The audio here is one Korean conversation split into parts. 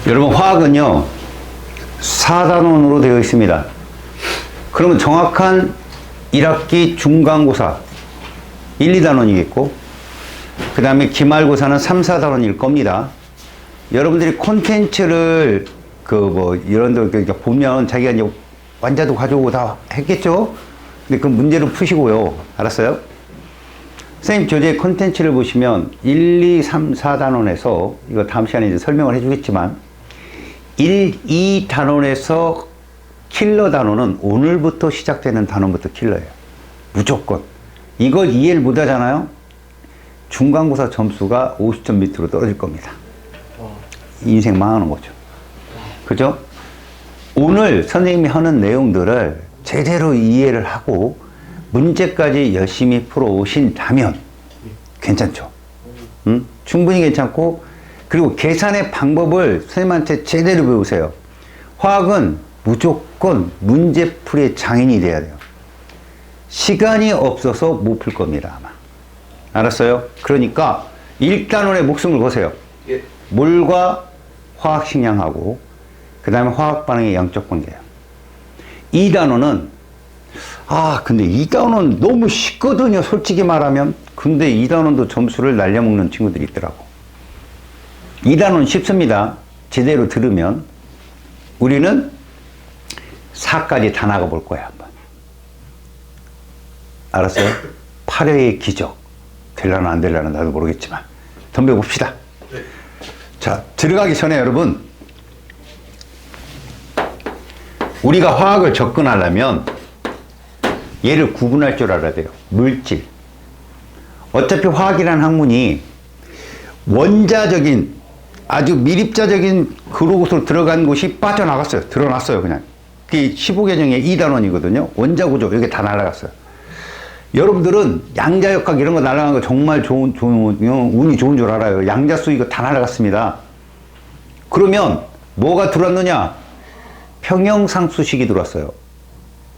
여러분, 화학은요 4단원으로 되어 있습니다. 그러면 정확한 1학기 중간고사 1, 2단원이겠고, 그 다음에 기말고사는 3, 4단원일 겁니다. 여러분들이 콘텐츠를 이런 데 보면 자기가 이제 완자도 가져오고 다 했겠죠? 근데 그 문제를 푸시고요. 알았어요? 선생님 교재 콘텐츠를 보시면 1, 2, 3, 4단원에서 이거 다음 시간에 이제 설명을 해주겠지만 1, 2단원에서 킬러 단원은 오늘부터 시작되는 단원부터 킬러예요. 무조건. 이걸 이해를 못 하잖아요? 중간고사 점수가 50점 밑으로 떨어질 겁니다. 인생 망하는 거죠. 그죠? 오늘 선생님이 하는 내용들을 제대로 이해를 하고 문제까지 열심히 풀어오신다면 괜찮죠. 응? 충분히 괜찮고, 그리고 계산의 방법을 선생님한테 제대로 배우세요. 화학은 무조건 문제풀이의 장인이 돼야 돼요. 시간이 없어서 못 풀 겁니다, 아마. 알았어요? 그러니까 1단원의 목숨을 거세요. 예. 물과 화학 식량하고 그 다음에 화학 반응의 양적 관계예요. 2단원은 근데 2단원 너무 쉽거든요, 솔직히 말하면. 근데 2단원도 점수를 날려먹는 친구들이 있더라고. 2단원 쉽습니다. 제대로 들으면. 우리는 4까지 다 나가볼 거야, 한번. 알았어요? 8회의 기적. 될라나 안 될라나 나도 모르겠지만 덤벼봅시다. 네. 자, 들어가기 전에 여러분, 우리가 화학을 접근하려면 얘를 구분할 줄 알아야 돼요. 물질. 어차피 화학이라는 학문이 원자적인, 아주 밀입자적인 그곳으로 들어간 곳이 빠져나갔어요. 드러났어요, 그냥. 그게 15개정의 2단원이거든요. 원자구조, 여기 다 날아갔어요. 여러분들은 양자역학 이런 거 날아간 거 정말 좋은 운이 좋은 줄 알아요. 양자수 이거 다 날아갔습니다. 그러면 뭐가 들어왔느냐? 평형상수식이 들어왔어요.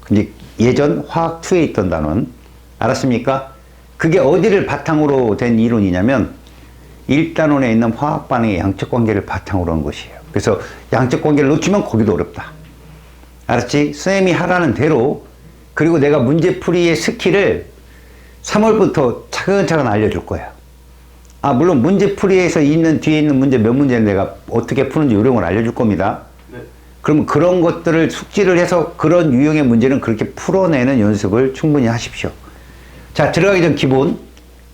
근데 예전 화학2에 있던 단원. 알았습니까? 그게 어디를 바탕으로 된 이론이냐면 1단원에 있는 화학 반응의 양적 관계를 바탕으로 한 것이에요. 그래서 양적 관계를 놓치면 거기도 어렵다. 알았지? 선생님이 하라는 대로, 그리고 내가 문제풀이의 스킬을 3월부터 차근차근 알려줄 거야. 물론 문제풀이에서 있는 뒤에 있는 문제 몇 문제는 내가 어떻게 푸는지 요령을 알려줄 겁니다. 네. 그럼 그런 것들을 숙지를 해서 그런 유형의 문제는 그렇게 풀어내는 연습을 충분히 하십시오. 자, 들어가기 전 기본.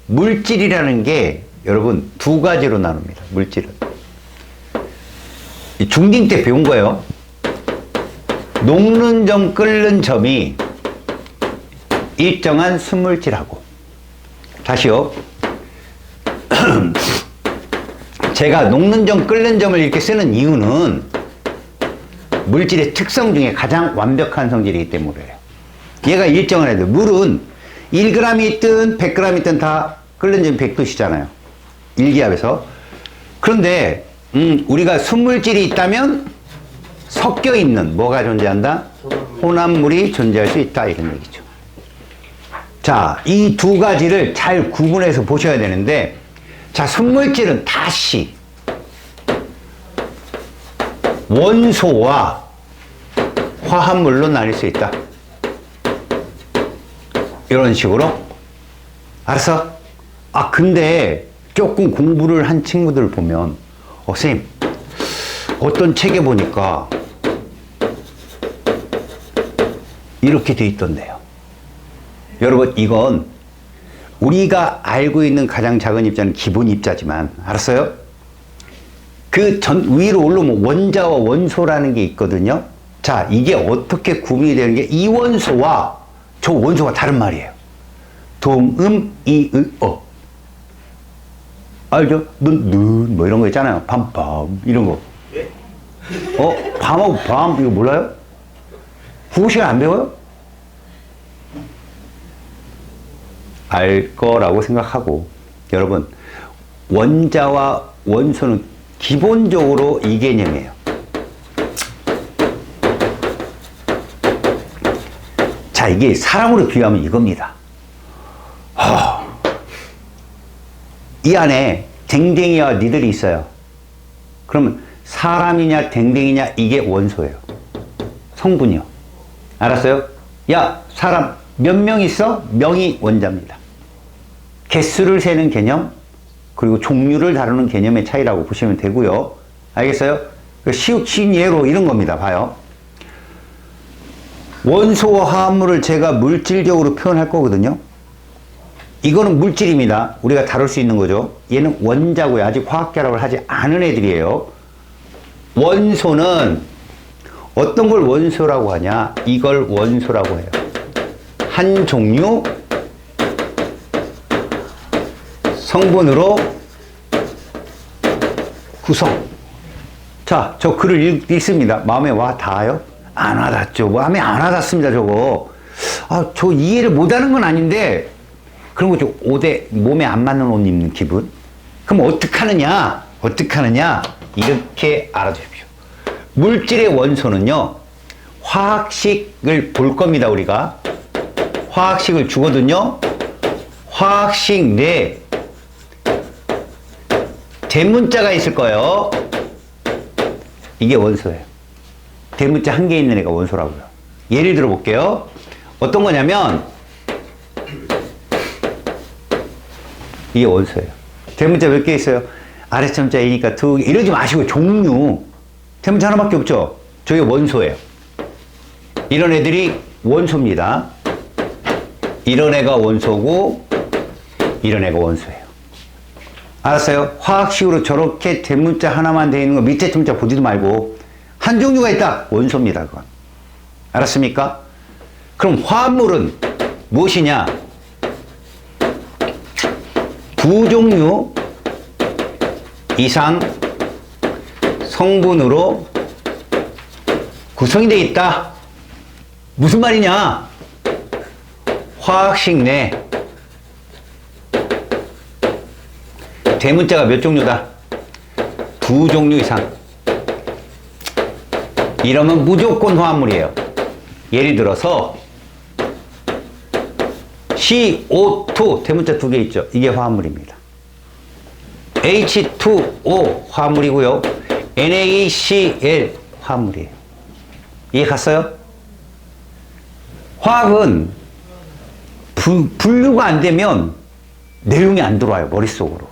물질이라는 게 여러분 두 가지로 나눕니다. 물질은. 중딩 때 배운 거예요. 녹는 점, 끓는 점이 일정한 순물질하고. 다시요. 제가 녹는 점, 끓는 점을 이렇게 쓰는 이유는 물질의 특성 중에 가장 완벽한 성질이기 때문이에요. 얘가 일정을 해야 돼요. 물은 1g이 있든 100g이 있든 다 끓는 점이 100도씨잖아요. 1기압에서. 그런데 우리가 순물질이 있다면 섞여 있는 뭐가 존재한다? 혼합물이 존재할 수 있다, 이런 얘기죠. 자, 이 두 가지를 잘 구분해서 보셔야 되는데, 자, 순물질은 다시 원소와 화합물로 나뉠 수 있다. 이런 식으로. 알았어? 근데 조금 공부를 한 친구들 보면, 선생님, 어떤 책에 보니까 이렇게 돼 있던데요. 여러분, 이건 우리가 알고 있는 가장 작은 입자는 기본 입자지만, 알았어요? 그 위로 올라오면 원자와 원소라는 게 있거든요. 자, 이게 어떻게 구분이 되는 게, 이 원소와 저 원소가 다른 말이에요. 동음, 이의, 어. 알죠? 눈, 뭐 이런 거 있잖아요. 밤, 이런 거. 밤하고 밤, 이거 몰라요? 국어 시간 안 배워요? 알 거라고 생각하고, 여러분, 원자와 원소는 기본적으로 이 개념이에요. 자, 이게 사람으로 비유하면 이겁니다. 이 안에 댕댕이와 니들이 있어요. 그러면 사람이냐 댕댕이냐 이게 원소예요. 성분이요. 알았어요? 야, 사람 몇 명 있어? 명이 원자입니다. 개수를 세는 개념, 그리고 종류를 다루는 개념의 차이라고 보시면 되고요. 알겠어요? 쉬운 예로 이런 겁니다. 봐요. 원소와 화합물을 제가 물질적으로 표현할 거거든요. 이거는 물질입니다. 우리가 다룰 수 있는 거죠. 얘는 원자고요. 아직 화학 결합을 하지 않은 애들이에요. 원소는 어떤 걸 원소라고 하냐? 이걸 원소라고 해요. 한 종류 성분으로 구성. 자, 저 글을 읽습니다. 마음에 와 닿아요? 안 와닿죠. 마음에 안 와닿습니다, 저거. 아, 저 이해를 못하는 건 아닌데, 그런 거죠. 옷에, 몸에 안 맞는 옷 입는 기분. 그럼 어떡하느냐? 어떡하느냐? 이렇게 알아두십시오. 물질의 원소는요, 화학식을 볼 겁니다, 우리가. 화학식을 주거든요. 화학식 내 대문자가 있을 거예요. 이게 원소예요. 대문자 한 개 있는 애가 원소라고요. 예를 들어 볼게요. 어떤 거냐면 이게 원소예요. 대문자 몇 개 있어요? 아래참자 A니까 두 개. 이러지 마시고 종류. 대문자 하나밖에 없죠? 저게 원소예요. 이런 애들이 원소입니다. 이런 애가 원소고 이런 애가 원소예요. 알았어요? 화학식으로 저렇게 대문자 하나만 되어 있는 거 밑에 문자 보지도 말고 한 종류가 있다. 원소입니다. 그건. 알았습니까? 그럼 화합물은 무엇이냐? 두 종류 이상 성분으로 구성이 되어 있다. 무슨 말이냐? 화학식 내 대문자가 몇 종류다? 두 종류 이상. 이러면 무조건 화합물이에요. 예를 들어서 CO2 대문자 두 개 있죠. 이게 화합물입니다. H2O 화합물이고요. NaCl 화합물이에요. 이해 갔어요? 화학은 분류가 안 되면 내용이 안 들어와요. 머릿속으로.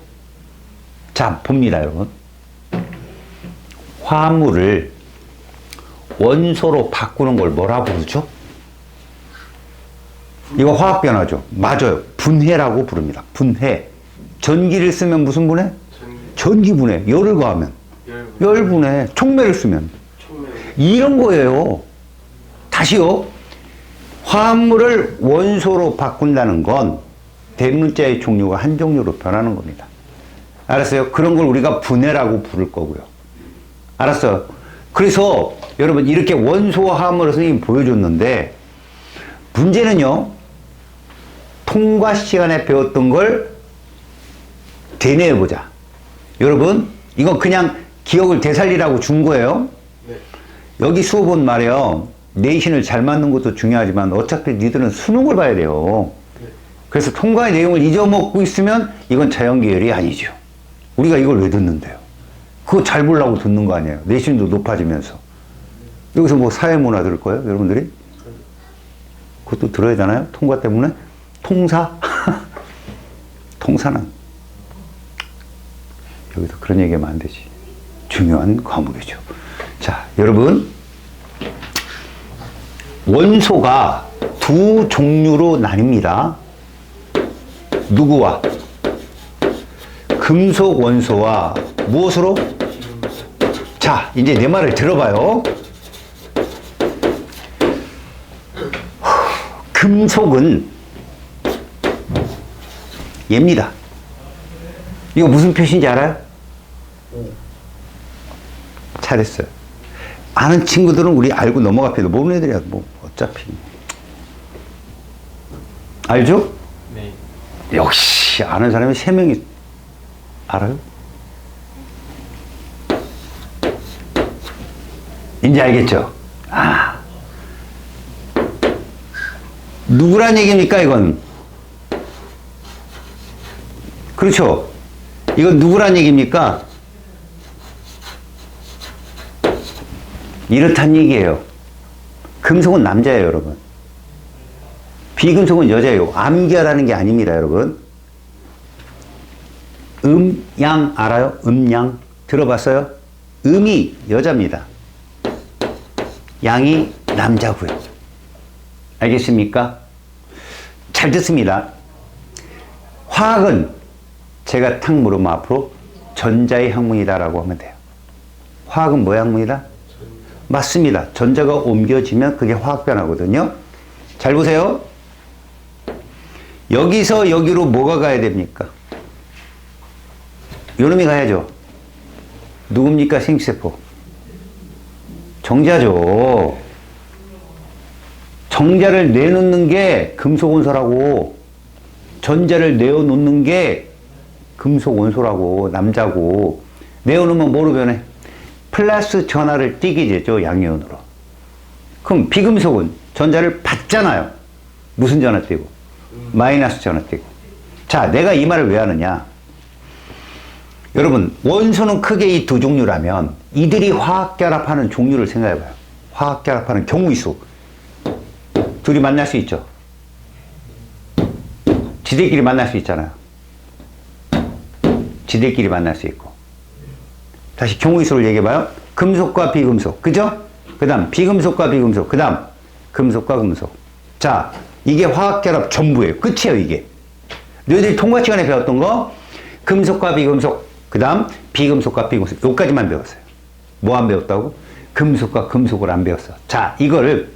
자, 봅니다, 여러분. 화합물을 원소로 바꾸는 걸 뭐라고 부르죠? 이거 화학 변화죠. 맞아요. 분해라고 부릅니다. 분해. 전기를 쓰면 무슨 분해? 전기 분해. 열을 가하면 열 분해. 촉매를 쓰면 이런 거예요. 다시요. 화합물을 원소로 바꾼다는 건 대문자의 종류가 한 종류로 변하는 겁니다. 알았어요? 그런 걸 우리가 분해라고 부를 거고요. 알았어요? 그래서 여러분 이렇게 원소와 화합물을 선생님이 보여줬는데 문제는요. 통과 시간에 배웠던 걸 되뇌어보자. 여러분 이건 그냥 기억을 되살리라고 준 거예요. 네. 여기 수업은 말이에요. 내신을 잘 맞는 것도 중요하지만 어차피 니들은 수능을 봐야 돼요. 네. 그래서 통과의 내용을 잊어먹고 있으면 이건 자연계열이 아니죠. 우리가 이걸 왜 듣는데요? 그거 잘 보려고 듣는 거 아니에요. 내신도 높아지면서. 여기서 뭐 사회문화 들을 거예요? 여러분들이? 그것도 들어야 되나요? 통과 때문에? 통사? 통사는 여기서 그런 얘기하면 안 되지. 중요한 과목이죠. 자, 여러분 원소가 두 종류로 나뉩니다. 누구와? 금속 원소와 무엇으로? 자, 이제 내 말을 들어봐요. 금속은 얘입니다. 이거 무슨 표시인지 알아요? 잘했어요. 아는 친구들은 우리 알고 넘어갑니다. 모르는 애들이야 뭐 어차피. 알죠? 네. 역시 아는 사람이 3명이 알아요? 이제 알겠죠? 아. 누구란 얘기입니까, 이건? 그렇죠? 이건 누구란 얘기입니까? 이렇단 얘기예요. 금속은 남자예요, 여러분. 비금속은 여자예요. 암기하라는 게 아닙니다, 여러분. 양 알아요? 양 들어봤어요? 음이 여자입니다. 양이 남자고요. 알겠습니까? 잘 듣습니다. 화학은 제가 탁 물으면 앞으로 전자의 학문이다라고 하면 돼요. 화학은 뭐의 학문이다? 맞습니다. 전자가 옮겨지면 그게 화학 변화거든요. 잘 보세요. 여기서 여기로 뭐가 가야 됩니까? 요놈이 가야죠. 누굽니까? 생체세포. 정자죠. 정자를 내놓는 게 금속 원소라고, 전자를 내어놓는 게 금속 원소라고, 남자고. 내어놓으면 뭐로 변해? 플러스 전하를 띠게 되죠, 양이온으로. 그럼 비금속은 전자를 받잖아요. 무슨 전하 띠고? 마이너스 전하 띠고. 자, 내가 이 말을 왜 하느냐? 여러분, 원소는 크게 이 두 종류라면 이들이 화학결합하는 종류를 생각해봐요. 화학결합하는 경우의 수. 둘이 만날 수 있죠. 지들끼리 만날 수 있잖아요. 지들끼리 만날 수 있고. 다시 경우의 수를 얘기해봐요. 금속과 비금속. 그죠? 그 다음 비금속과 비금속. 그 다음 금속과 금속. 자, 이게 화학결합 전부예요. 끝이에요, 이게. 너희들이 통과 시간에 배웠던 거 금속과 비금속. 그 다음 비금속과 비금속. 여기까지만 배웠어요. 뭐 안 배웠다고? 금속과 금속을 안 배웠어. 자, 이거를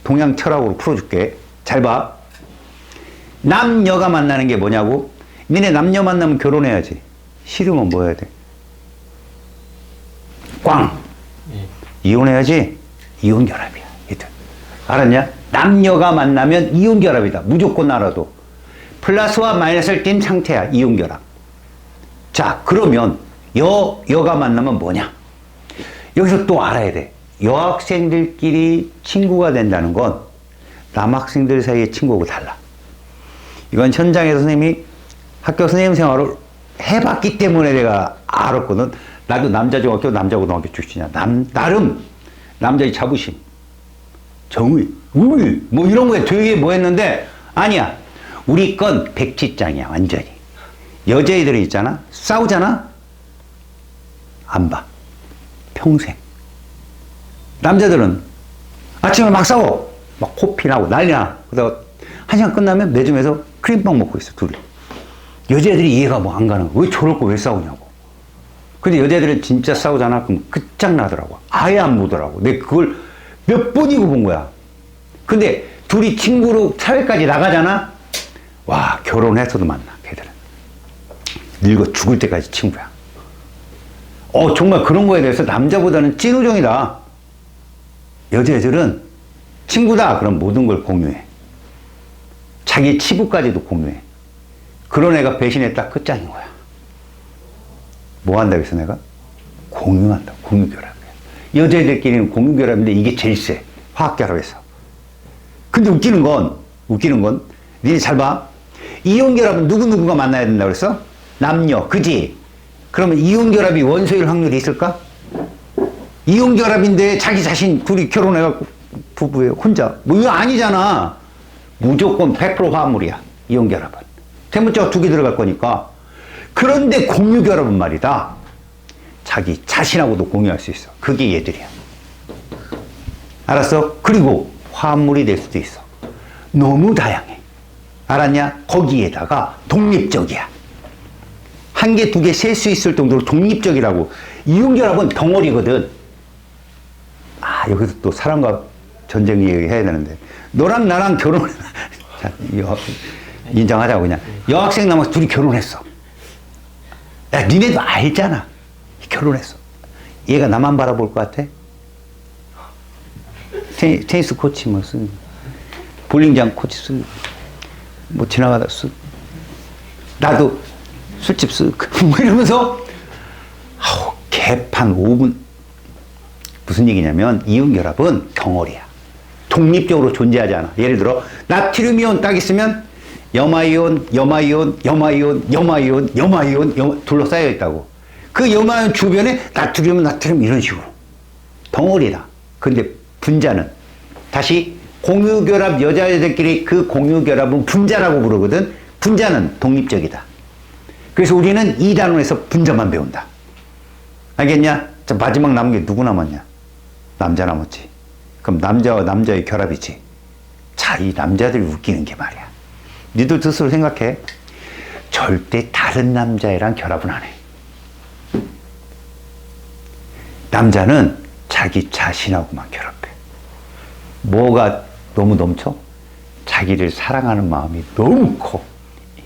동양 철학으로 풀어줄게. 잘 봐. 남녀가 만나는 게 뭐냐고? 니네 남녀 만나면 결혼해야지. 싫으면 뭐 해야 돼? 꽝! 이혼해야지. 이혼결합이야. 이들. 알았냐? 남녀가 만나면 이혼결합이다. 무조건 알아도. 플러스와 마이너스를 띈 상태야. 이혼결합. 자, 그러면 여가 만나면 뭐냐? 여기서 또 알아야 돼. 여학생들끼리 친구가 된다는 건 남학생들 사이의 친구하고 달라. 이건 현장에서 선생님이 학교 선생님 생활을 해봤기 때문에 내가 알았거든. 나도 남자중학교, 남자고등학교 출신이야. 나름 남자의 자부심, 정의, 울, 뭐 이런 거에 되게 뭐 했는데 아니야. 우리 건 백지장이야, 완전히. 여자애들이 있잖아. 싸우잖아. 안 봐. 평생. 남자들은 아침에 막 싸워. 막 코피 나고 난리나. 그러다가 한 시간 끝나면 매점에서 크림빵 먹고 있어, 둘이. 여자애들이 이해가 뭐 안 가는 거야. 왜 저럴 거 왜 싸우냐고. 근데 여자애들은 진짜 싸우잖아. 그럼 끝장나더라고. 아예 안 보더라고. 내가 그걸 몇 번이고 본 거야. 근데 둘이 친구로 사회까지 나가잖아. 와, 결혼해서도 만나, 걔들은. 늙어 죽을 때까지 친구야. 정말 그런 거에 대해서 남자보다는 찐우정이다. 여자애들은 친구다. 그럼 모든 걸 공유해. 자기 치부까지도 공유해. 그런 애가 배신했다. 끝장인 거야. 뭐 한다고 했어, 내가? 공유한다. 공유결합이야. 여자애들끼리는 공유결합인데 이게 제일 세. 화학결합에서. 근데 웃기는 건, 니네 잘 봐. 이온결합은 누구누구가 만나야 된다고 그랬어? 남녀, 그지? 그러면 이온결합이 원소일 확률이 있을까? 이온결합인데 자기 자신 둘이 결혼해갖고 부부예요. 혼자. 뭐 이거 아니잖아. 무조건 100% 화합물이야. 이온결합은. 대문자가 두 개 들어갈 거니까. 그런데 공유결합은 말이다. 자기 자신하고도 공유할 수 있어. 그게 얘들이야. 알았어? 그리고 화합물이 될 수도 있어. 너무 다양해. 알았냐? 거기에다가 독립적이야. 한 개, 두 개 셀 수 있을 정도로 독립적이라고. 이온결합은 덩어리거든. 여기서 또 사람과 전쟁 얘기해야 되는데. 너랑 나랑 결혼, 자, 인정하자고 그냥. 여학생 남학생 둘이 결혼했어. 야, 니네도 알잖아. 결혼했어. 얘가 나만 바라볼 것 같아? 테니스 코치 뭐 쓰, 볼링장 코치 쓰, 뭐 지나가다 쓰. 나도 술집 쓰. 뭐 이러면서, 개판 5분. 무슨 얘기냐면, 이온결합은 덩어리야. 독립적으로 존재하지 않아. 예를 들어, 나트륨 이온 딱 있으면, 염화이온, 염화이온, 염화이온, 염화이온, 염화이온, 둘러싸여 있다고. 그 염화이온 주변에 나트륨 이런 식으로. 덩어리다. 근데 분자는 다시 공유결합 여자애들끼리 그 공유결합은 분자라고 부르거든. 분자는 독립적이다. 그래서 우리는 2단원에서 분자만 배운다. 알겠냐? 자, 마지막 남은 게 누구 남았냐? 남자 남았지. 그럼 남자와 남자의 결합이지. 자, 이 남자들이 웃기는 게 말이야. 니들 스스로 생각해. 절대 다른 남자애랑 결합은 안 해. 남자는 자기 자신하고만 결합해. 뭐가 너무 넘쳐? 자기를 사랑하는 마음이 너무 커.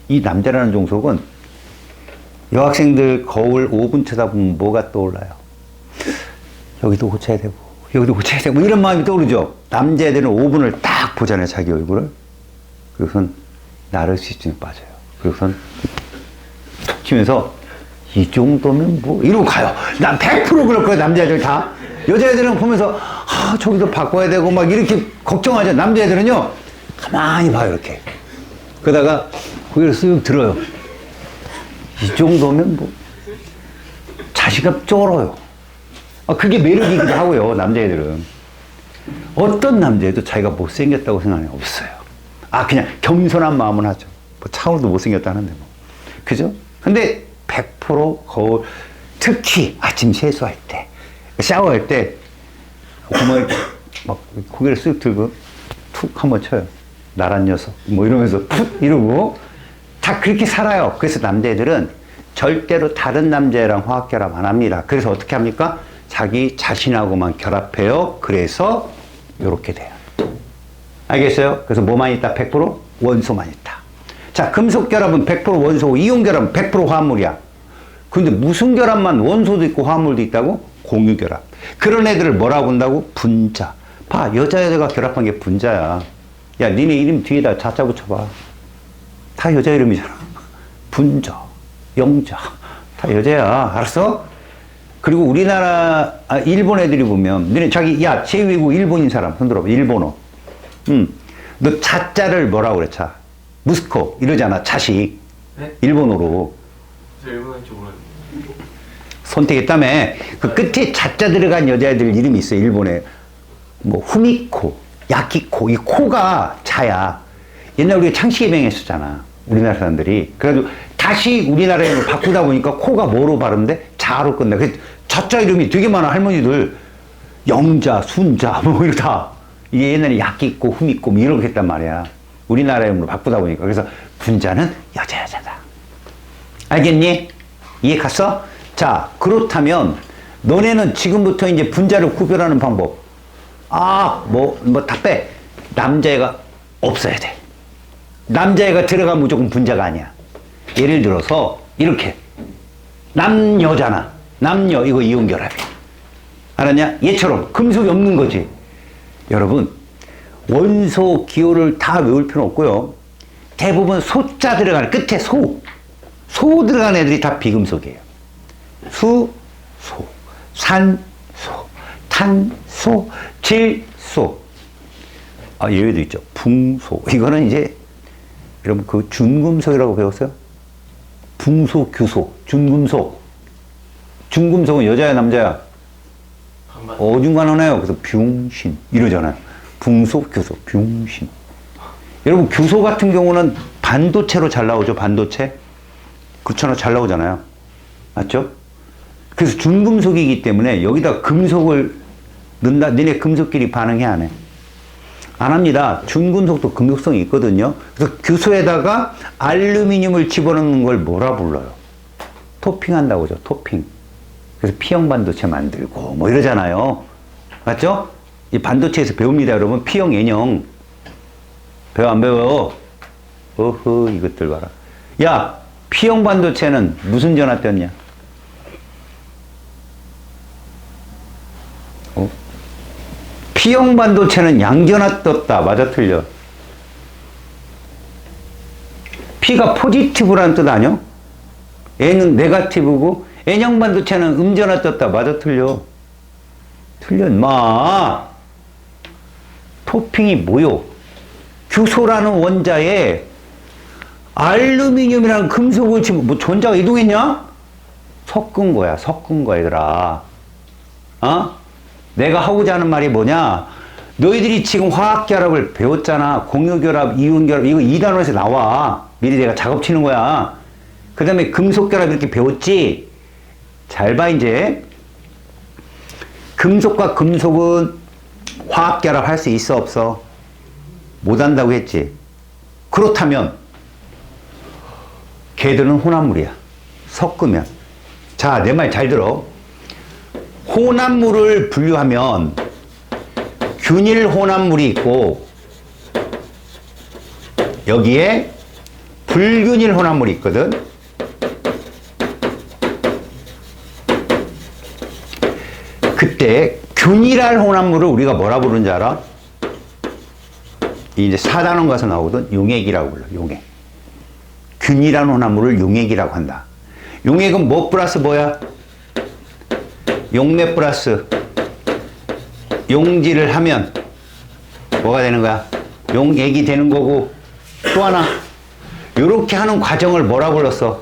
이 남자라는 종속은 여학생들 거울 5분 쳐다보면 뭐가 떠올라요? 여기도 고쳐야 되고 여기도 고쳐야 되고 이런 마음이 떠오르죠. 남자애들은 5분을 딱 보잖아요. 자기 얼굴을. 그리고선 나르시즘에 빠져요. 그리고선 툭 치면서 이 정도면 뭐 이러고 가요. 난 100% 그럴 거야. 남자애들 다. 여자애들은 보면서 저기도 바꿔야 되고 막 이렇게 걱정하죠. 남자애들은요 가만히 봐요. 이렇게. 그러다가 고개를 쓱 들어요. 이 정도면 뭐 자신감 쩔어요. 그게 매력이기도 하고요. 남자애들은 어떤 남자애도 자기가 못생겼다고 생각하는 게 없어요. 그냥 겸손한 마음은 하죠. 뭐 차오르도 못생겼다는데 뭐. 그죠? 근데 100% 거울, 특히 아침 세수할 때, 샤워할 때 구멍에 막 고개를 쓱 들고 툭 한번 쳐요. 나란 녀석 뭐 이러면서 툭 이러고 다 그렇게 살아요. 그래서 남자애들은 절대로 다른 남자애랑 화학결합 안 합니다. 그래서 어떻게 합니까? 자기 자신하고만 결합해요. 그래서 이렇게 돼요. 알겠어요? 그래서 뭐만 있다? 100% 원소만 있다. 자, 금속 결합은 100% 원소고 이온 결합은 100% 화합물이야. 근데 무슨 결합만 원소도 있고 화합물도 있다고? 공유 결합. 그런 애들을 뭐라고 한다고? 분자. 봐, 여자애가 결합한 게 분자야. 야, 니네 이름 뒤에다 자자 붙여봐. 다 여자 이름이잖아. 분자, 영자, 다 여자야. 알았어? 그리고 우리나라, 일본 애들이 보면, 너네 자기, 야, 제2외국 일본인 사람, 손들어봐. 일본어. 너 자자를 뭐라고 그래, 자. 무스코, 이러잖아, 자식. 네? 일본어로. 저 일본어인지 몰라요. 선택했다며. 그 끝에 자자 들어간 여자애들 이름이 있어, 일본에. 뭐, 후미코, 야키코. 이 코가 자야. 옛날 우리가 창씨개명 했었잖아. 우리나라 사람들이. 그래가지고 다시 우리나라 이름을 바꾸다 보니까 코가 뭐로 발음돼? 자로 끝나. 그 자자 이름이 되게 많아, 할머니들. 영자, 순자, 뭐 이렇다. 이게 옛날에 야끼고, 후미고, 뭐 이렇게 했단 말이야. 우리나라 이름으로 바꾸다 보니까. 그래서 분자는 여자다. 알겠니? 이해 갔어? 자, 그렇다면 너네는 지금부터 이제 분자를 구별하는 방법. 다 빼. 남자애가 없어야 돼. 남자애가 들어가면 무조건 분자가 아니야. 예를 들어서 이렇게 남녀잖아. 남녀 이거 이온결합이야. 알았냐? 얘처럼 금속이 없는 거지. 여러분 원소 기호를 다 외울 필요는 없고요. 대부분 소자 들어가는 끝에 소 들어가는 애들이 다 비금속이에요. 수, 소, 산, 소, 탄, 소, 질, 소. 여기도 있죠. 붕소. 이거는 이제 여러분 그 준금속이라고 배웠어요? 붕소, 규소, 준금속. 준금속은 여자야 남자야? 어중간하네요. 그래서 병신 이러잖아요. 붕소, 규소, 병신. 여러분 규소 같은 경우는 반도체로 잘 나오죠. 반도체. 그렇잖아. 잘 나오잖아요. 맞죠? 그래서 준금속이기 때문에 여기다 금속을 넣는다. 너네 금속끼리 반응해 안 해? 안 합니다. 준금속도 금속성이 있거든요. 그래서 규소에다가 알루미늄을 집어넣는 걸 뭐라 불러요? 토핑한다고 하죠. 토핑. 그래서 P형 반도체 만들고 뭐 이러잖아요. 맞죠? 이 반도체에서 배웁니다. 여러분. P형 N형. 배워 안 배워? 어허 이것들 봐라. 야, P형 반도체는 무슨 전화 떴냐? P형 반도체는 양전화 떴다. 맞아 틀려? P가 포지티브라는 뜻 아니요? N은 네거티브고 N형 반도체는 음전화 떴다. 맞아 틀려? 틀려 인마. 토핑이 뭐요? 규소라는 원자에 알루미늄이라는 금속을 지금 뭐 전자가 이동했냐? 섞은 거야. 섞은 거야 얘들아. 내가 하고자 하는 말이 뭐냐? 너희들이 지금 화학결합을 배웠잖아. 공유결합, 이온결합. 이거 2단원에서 나와. 미리 내가 작업 치는 거야. 그 다음에 금속결합 이렇게 배웠지? 잘 봐, 이제. 금속과 금속은 화학결합 할 수 있어, 없어? 못 한다고 했지. 그렇다면, 걔들은 혼합물이야. 섞으면. 자, 내 말 잘 들어. 혼합물을 분류하면 균일 혼합물이 있고 여기에 불균일 혼합물이 있거든. 그때 균일한 혼합물을 우리가 뭐라 부르는지 알아? 이제 4단원 가서 나오거든. 용액이라고 불러. 용액. 균일한 혼합물을 용액이라고 한다. 용액은 뭐 플러스 뭐야? 용매 플러스 용질을 하면 뭐가 되는 거야? 용액이 되는 거고, 또 하나 이렇게 하는 과정을 뭐라 불렀어?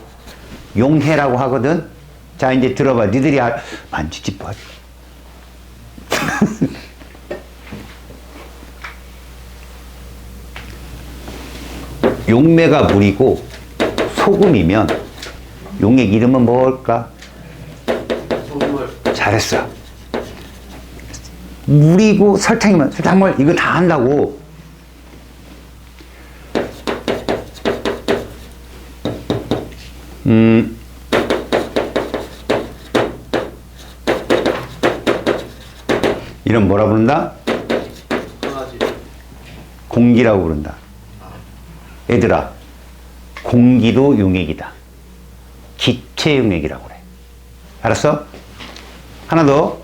용해라고 하거든. 자, 이제 들어봐. 니들이 만지지 뭐. 용매가 물이고 소금이면 용액 이름은 뭘까? 잘했어. 물이고 설탕이면 설탕물 이거 다 한다고. 이런 뭐라 부른다? 공기라고 부른다. 얘들아, 공기도 용액이다. 기체 용액이라고 그래. 알았어? 하나 더.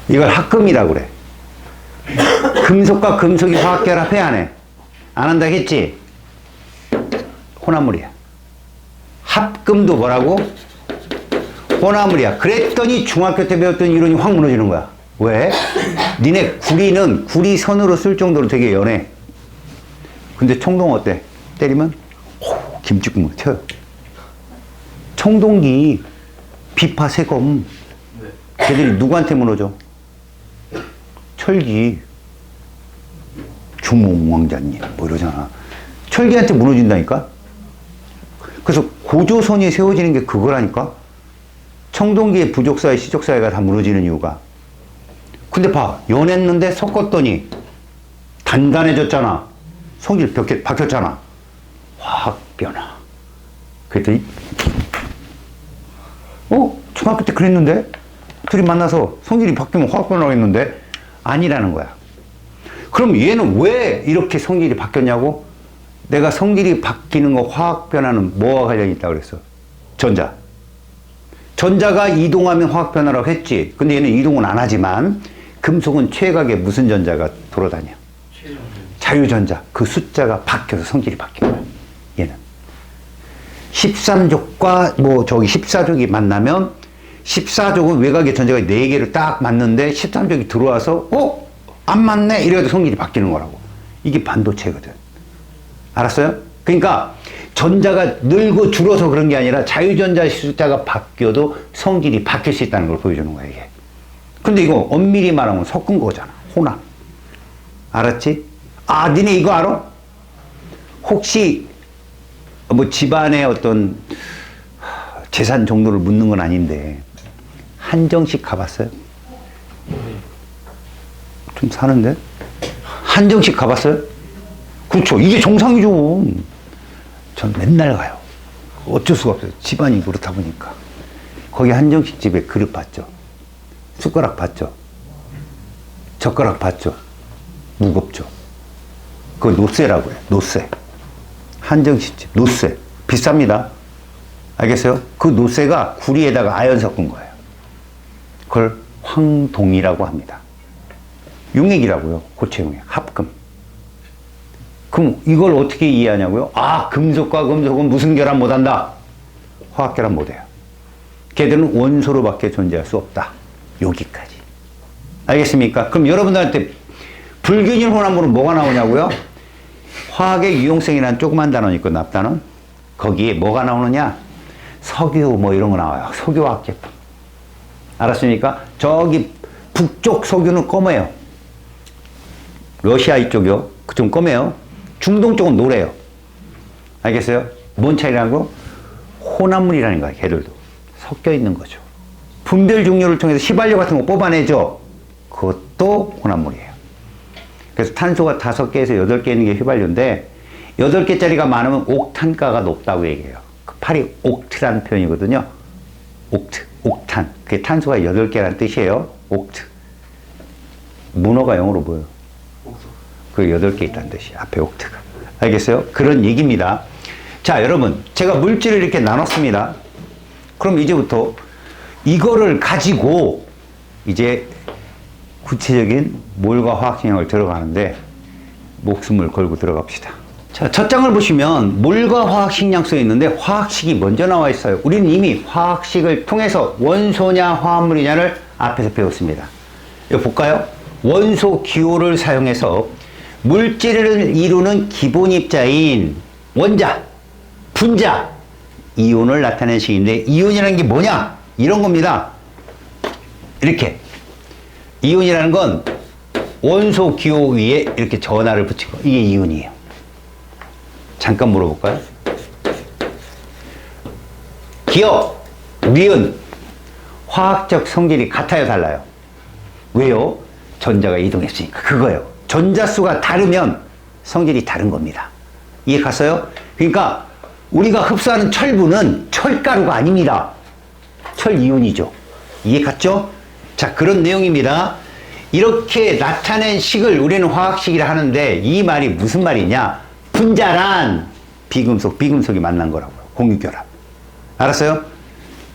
이걸 합금이라고 그래. 금속과 금속이 화학결합해, 안 해? 안 한다 했지? 혼합물이야. 합금도 뭐라고? 혼합물이야. 그랬더니 중학교 때 배웠던 이론이 확 무너지는 거야. 왜? 니네 구리는 구리선으로 쓸 정도로 되게 연해. 근데 청동 어때? 때리면 김치국물 튀어요. 청동기 비파 세검 걔들이 누구한테 무너져? 철기 주몽왕자님 뭐 이러잖아. 철기한테 무너진다니까. 그래서 고조선이 세워지는 게 그거라니까. 청동기의 부족사회 시족사회가 다 무너지는 이유가. 근데 봐, 연했는데 섞었더니 단단해졌잖아. 성질 바뀌었잖아. 화학변화. 그랬더니 중학교 때 그랬는데? 둘이 만나서 성질이 바뀌면 화학변화가 있는데? 아니라는 거야. 그럼 얘는 왜 이렇게 성질이 바뀌었냐고? 내가 성질이 바뀌는 거 화학변화는 뭐와 관련이 있다고 그랬어? 전자. 전자가 이동하면 화학변화라고 했지. 근데 얘는 이동은 안 하지만 금속은 최각에 무슨 전자가 돌아다녀? 자유전자. 그 숫자가 바뀌어서 성질이 바뀌어요. 얘는 13족과 14족이 만나면 14족은 외곽에 전자가 4개를 딱 맞는데 13족이 들어와서 안 맞네 이래도 성질이 바뀌는 거라고. 이게 반도체거든. 알았어요? 그러니까 전자가 늘고 줄어서 그런 게 아니라 자유전자 숫자가 바뀌어도 성질이 바뀔 수 있다는 걸 보여주는 거야, 이게. 근데 이거 엄밀히 말하면 섞은 거잖아. 혼합. 알았지? 아, 니네 이거 알아? 혹시 집안의 어떤 재산 정도를 묻는 건 아닌데 한정식 가봤어요? 좀 사는데? 한정식 가봤어요? 그렇죠. 이게 정상이죠. 전 맨날 가요. 어쩔 수가 없어요. 집안이 그렇다 보니까. 거기 한정식 집에 그릇 봤죠? 숟가락 봤죠? 젓가락 봤죠? 무겁죠? 그거 노쇠라고 해요. 노쇠. 한정식집. 노쇠. 비쌉니다. 알겠어요? 그 노쇠가 구리에다가 아연 섞은 거예요. 그걸 황동이라고 합니다. 용액이라고요. 고체 용액. 합금. 그럼 이걸 어떻게 이해하냐고요? 아, 금속과 금속은 무슨 결합 못한다? 화학 결합 못해요. 걔들은 원소로밖에 존재할 수 없다. 여기까지. 알겠습니까? 그럼 여러분들한테 불균일 혼합물은 뭐가 나오냐고요? 화학의 유용성이라는 조그만 단원 있고 납단원. 거기에 뭐가 나오느냐? 석유 뭐 이런 거 나와요. 석유화학 제품. 알았습니까? 저기 북쪽 석유는 검어요. 러시아 이쪽이요. 그쪽 검어요. 중동 쪽은 노래요. 알겠어요? 뭔 차이라고? 혼합물이라는 거야, 걔들도. 섞여 있는 거죠. 분별 종류를 통해서 휘발유 같은 거 뽑아내죠. 그것도 혼합물이에요. 그래서 탄소가 5개에서 8개 있는 게 휘발유인데 8개짜리가 많으면 옥탄가가 높다고 얘기해요. 그 팔이 옥트라는 표현이거든요. 옥트, 옥탄. 그게 탄소가 8개라는 뜻이에요. 옥트. 문어가 영어로 뭐예요? 그 8개 있다는 뜻이에요. 앞에 옥트가. 알겠어요? 그런 얘기입니다. 자, 여러분. 제가 물질을 이렇게 나눴습니다. 그럼 이제부터 이거를 가지고 이제 구체적인 몰과 화학식량을 들어가는데 목숨을 걸고 들어갑시다. 자, 첫 장을 보시면 몰과 화학식량 써 있는데 화학식이 먼저 나와 있어요. 우리는 이미 화학식을 통해서 원소냐 화합물이냐를 앞에서 배웠습니다. 이거 볼까요? 원소 기호를 사용해서 물질을 이루는 기본 입자인 원자, 분자, 이온을 나타내는 식인데 이온이라는 게 뭐냐? 이런 겁니다. 이렇게. 이온이라는 건 원소 기호 위에 이렇게 전하를 붙인 거. 이게 이온이에요. 잠깐 물어볼까요? 기억, 니은, 화학적 성질이 같아요, 달라요? 왜요? 전자가 이동했으니까. 그거예요. 전자수가 다르면 성질이 다른 겁니다. 이해 갔어요? 그러니까 우리가 흡수하는 철분은 철가루가 아닙니다. 철이온이죠. 이해 갔죠? 자, 그런 내용입니다. 이렇게 나타낸 식을 우리는 화학식이라 하는데 이 말이 무슨 말이냐? 분자란 비금속, 비금속이 만난 거라고요. 공유결합. 알았어요?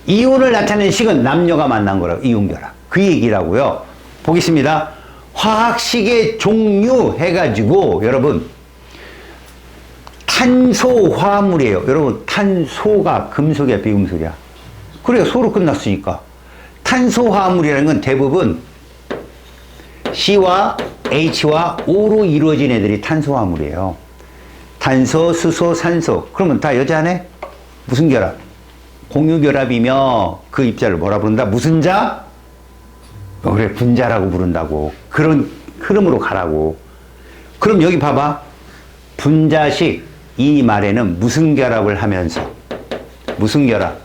이온을 나타낸 식은 남녀가 만난 거라고. 이온결합. 그 얘기라고요. 보겠습니다. 화학식의 종류 해가지고 여러분 탄소 화합물이에요. 여러분 탄소가 금속이야 비금속이야? 그래요. 소로 끝났으니까. 탄소 화합물이라는 건 대부분 C와 H와 O로 이루어진 애들이 탄소 화합물이에요. 탄소, 수소, 산소. 그러면 다 여자네? 무슨 결합? 공유결합이며 그 입자를 뭐라 부른다? 무슨 자? 그래, 분자라고 부른다고. 그런 흐름으로 가라고. 그럼 여기 봐봐. 분자식 이 말에는 무슨 결합을 하면서? 무슨 결합?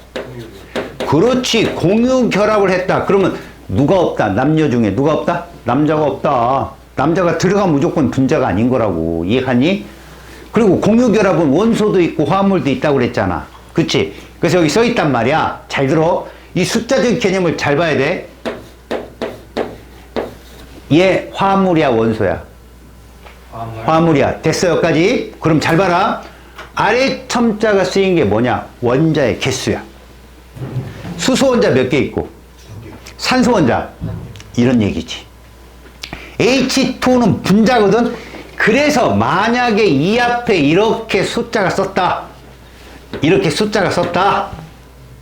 그렇지. 공유결합을 했다. 그러면 누가 없다? 남녀 중에 누가 없다? 남자가 없다. 남자가 들어가면 무조건 분자가 아닌 거라고. 이해하니? 그리고 공유결합은 원소도 있고 화합물도 있다고 그랬잖아. 그치? 그래서 여기 써 있단 말이야. 잘 들어. 이 숫자적 개념을 잘 봐야 돼. 얘 화합물이야 원소야? 화합물이야. 됐어 여기까지? 그럼 잘 봐라. 아래 첨자가 쓰인 게 뭐냐? 원자의 개수야. 수소 원자 몇 개 있고? 산소 원자. 이런 얘기지. H2는 분자거든? 그래서 만약에 이 앞에 이렇게 숫자가 썼다. 이렇게 숫자가 썼다.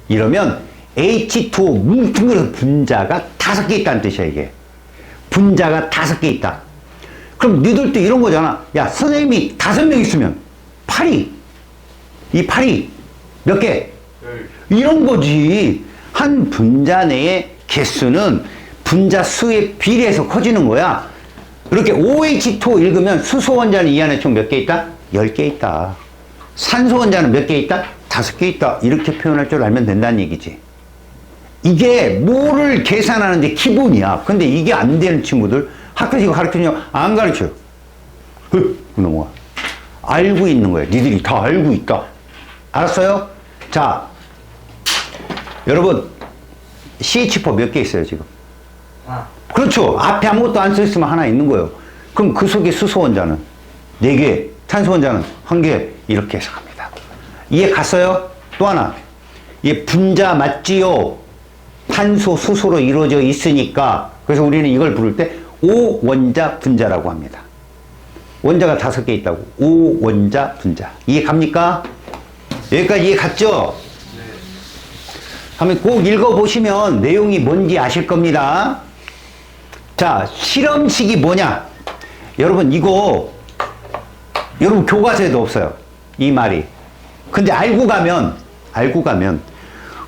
이러면 H2O 뭉뚱그려서 분자가 5개 있다는 뜻이야 이게. 분자가 5개 있다. 그럼 니들도 이런 거잖아. 야 선생님이 5명 있으면 8이 이 8이 몇 개? 이런 거지. 한 분자 내의 개수는 분자 수에 비례해서 커지는 거야. 이렇게 OH2 읽으면 수소 원자는 이 안에 총 몇 개 있다? 10개 있다. 산소 원자는 몇 개 있다? 5개 있다. 이렇게 표현할 줄 알면 된다는 얘기지. 이게 뭐를 계산하는데 기본이야. 근데 이게 안 되는 친구들 학교에서 이거 가르치냐? 안 가르쳐. 그놈아. 알고 있는 거야. 니들이 다 알고 있다. 알았어요? 자, 여러분 CH4 몇 개 있어요 지금? 그렇죠. 앞에 아무것도 안 써있으면 하나 있는 거예요. 그럼 그 속에 수소 원자는 4개, 탄소 원자는 1개 이렇게 해석합니다. 이해 갔어요? 또 하나. 이 분자 맞지요? 탄소, 수소로 이루어져 있으니까. 그래서 우리는 이걸 부를 때 5원자 분자라고 합니다. 원자가 5개 있다고. 5원자 분자. 이해 갑니까? 여기까지 이해 갔죠? 네. 한번 꼭 읽어보시면 내용이 뭔지 아실 겁니다. 자, 실험식이 뭐냐? 여러분 이거 여러분 교과서에도 없어요. 이 말이. 근데 알고 가면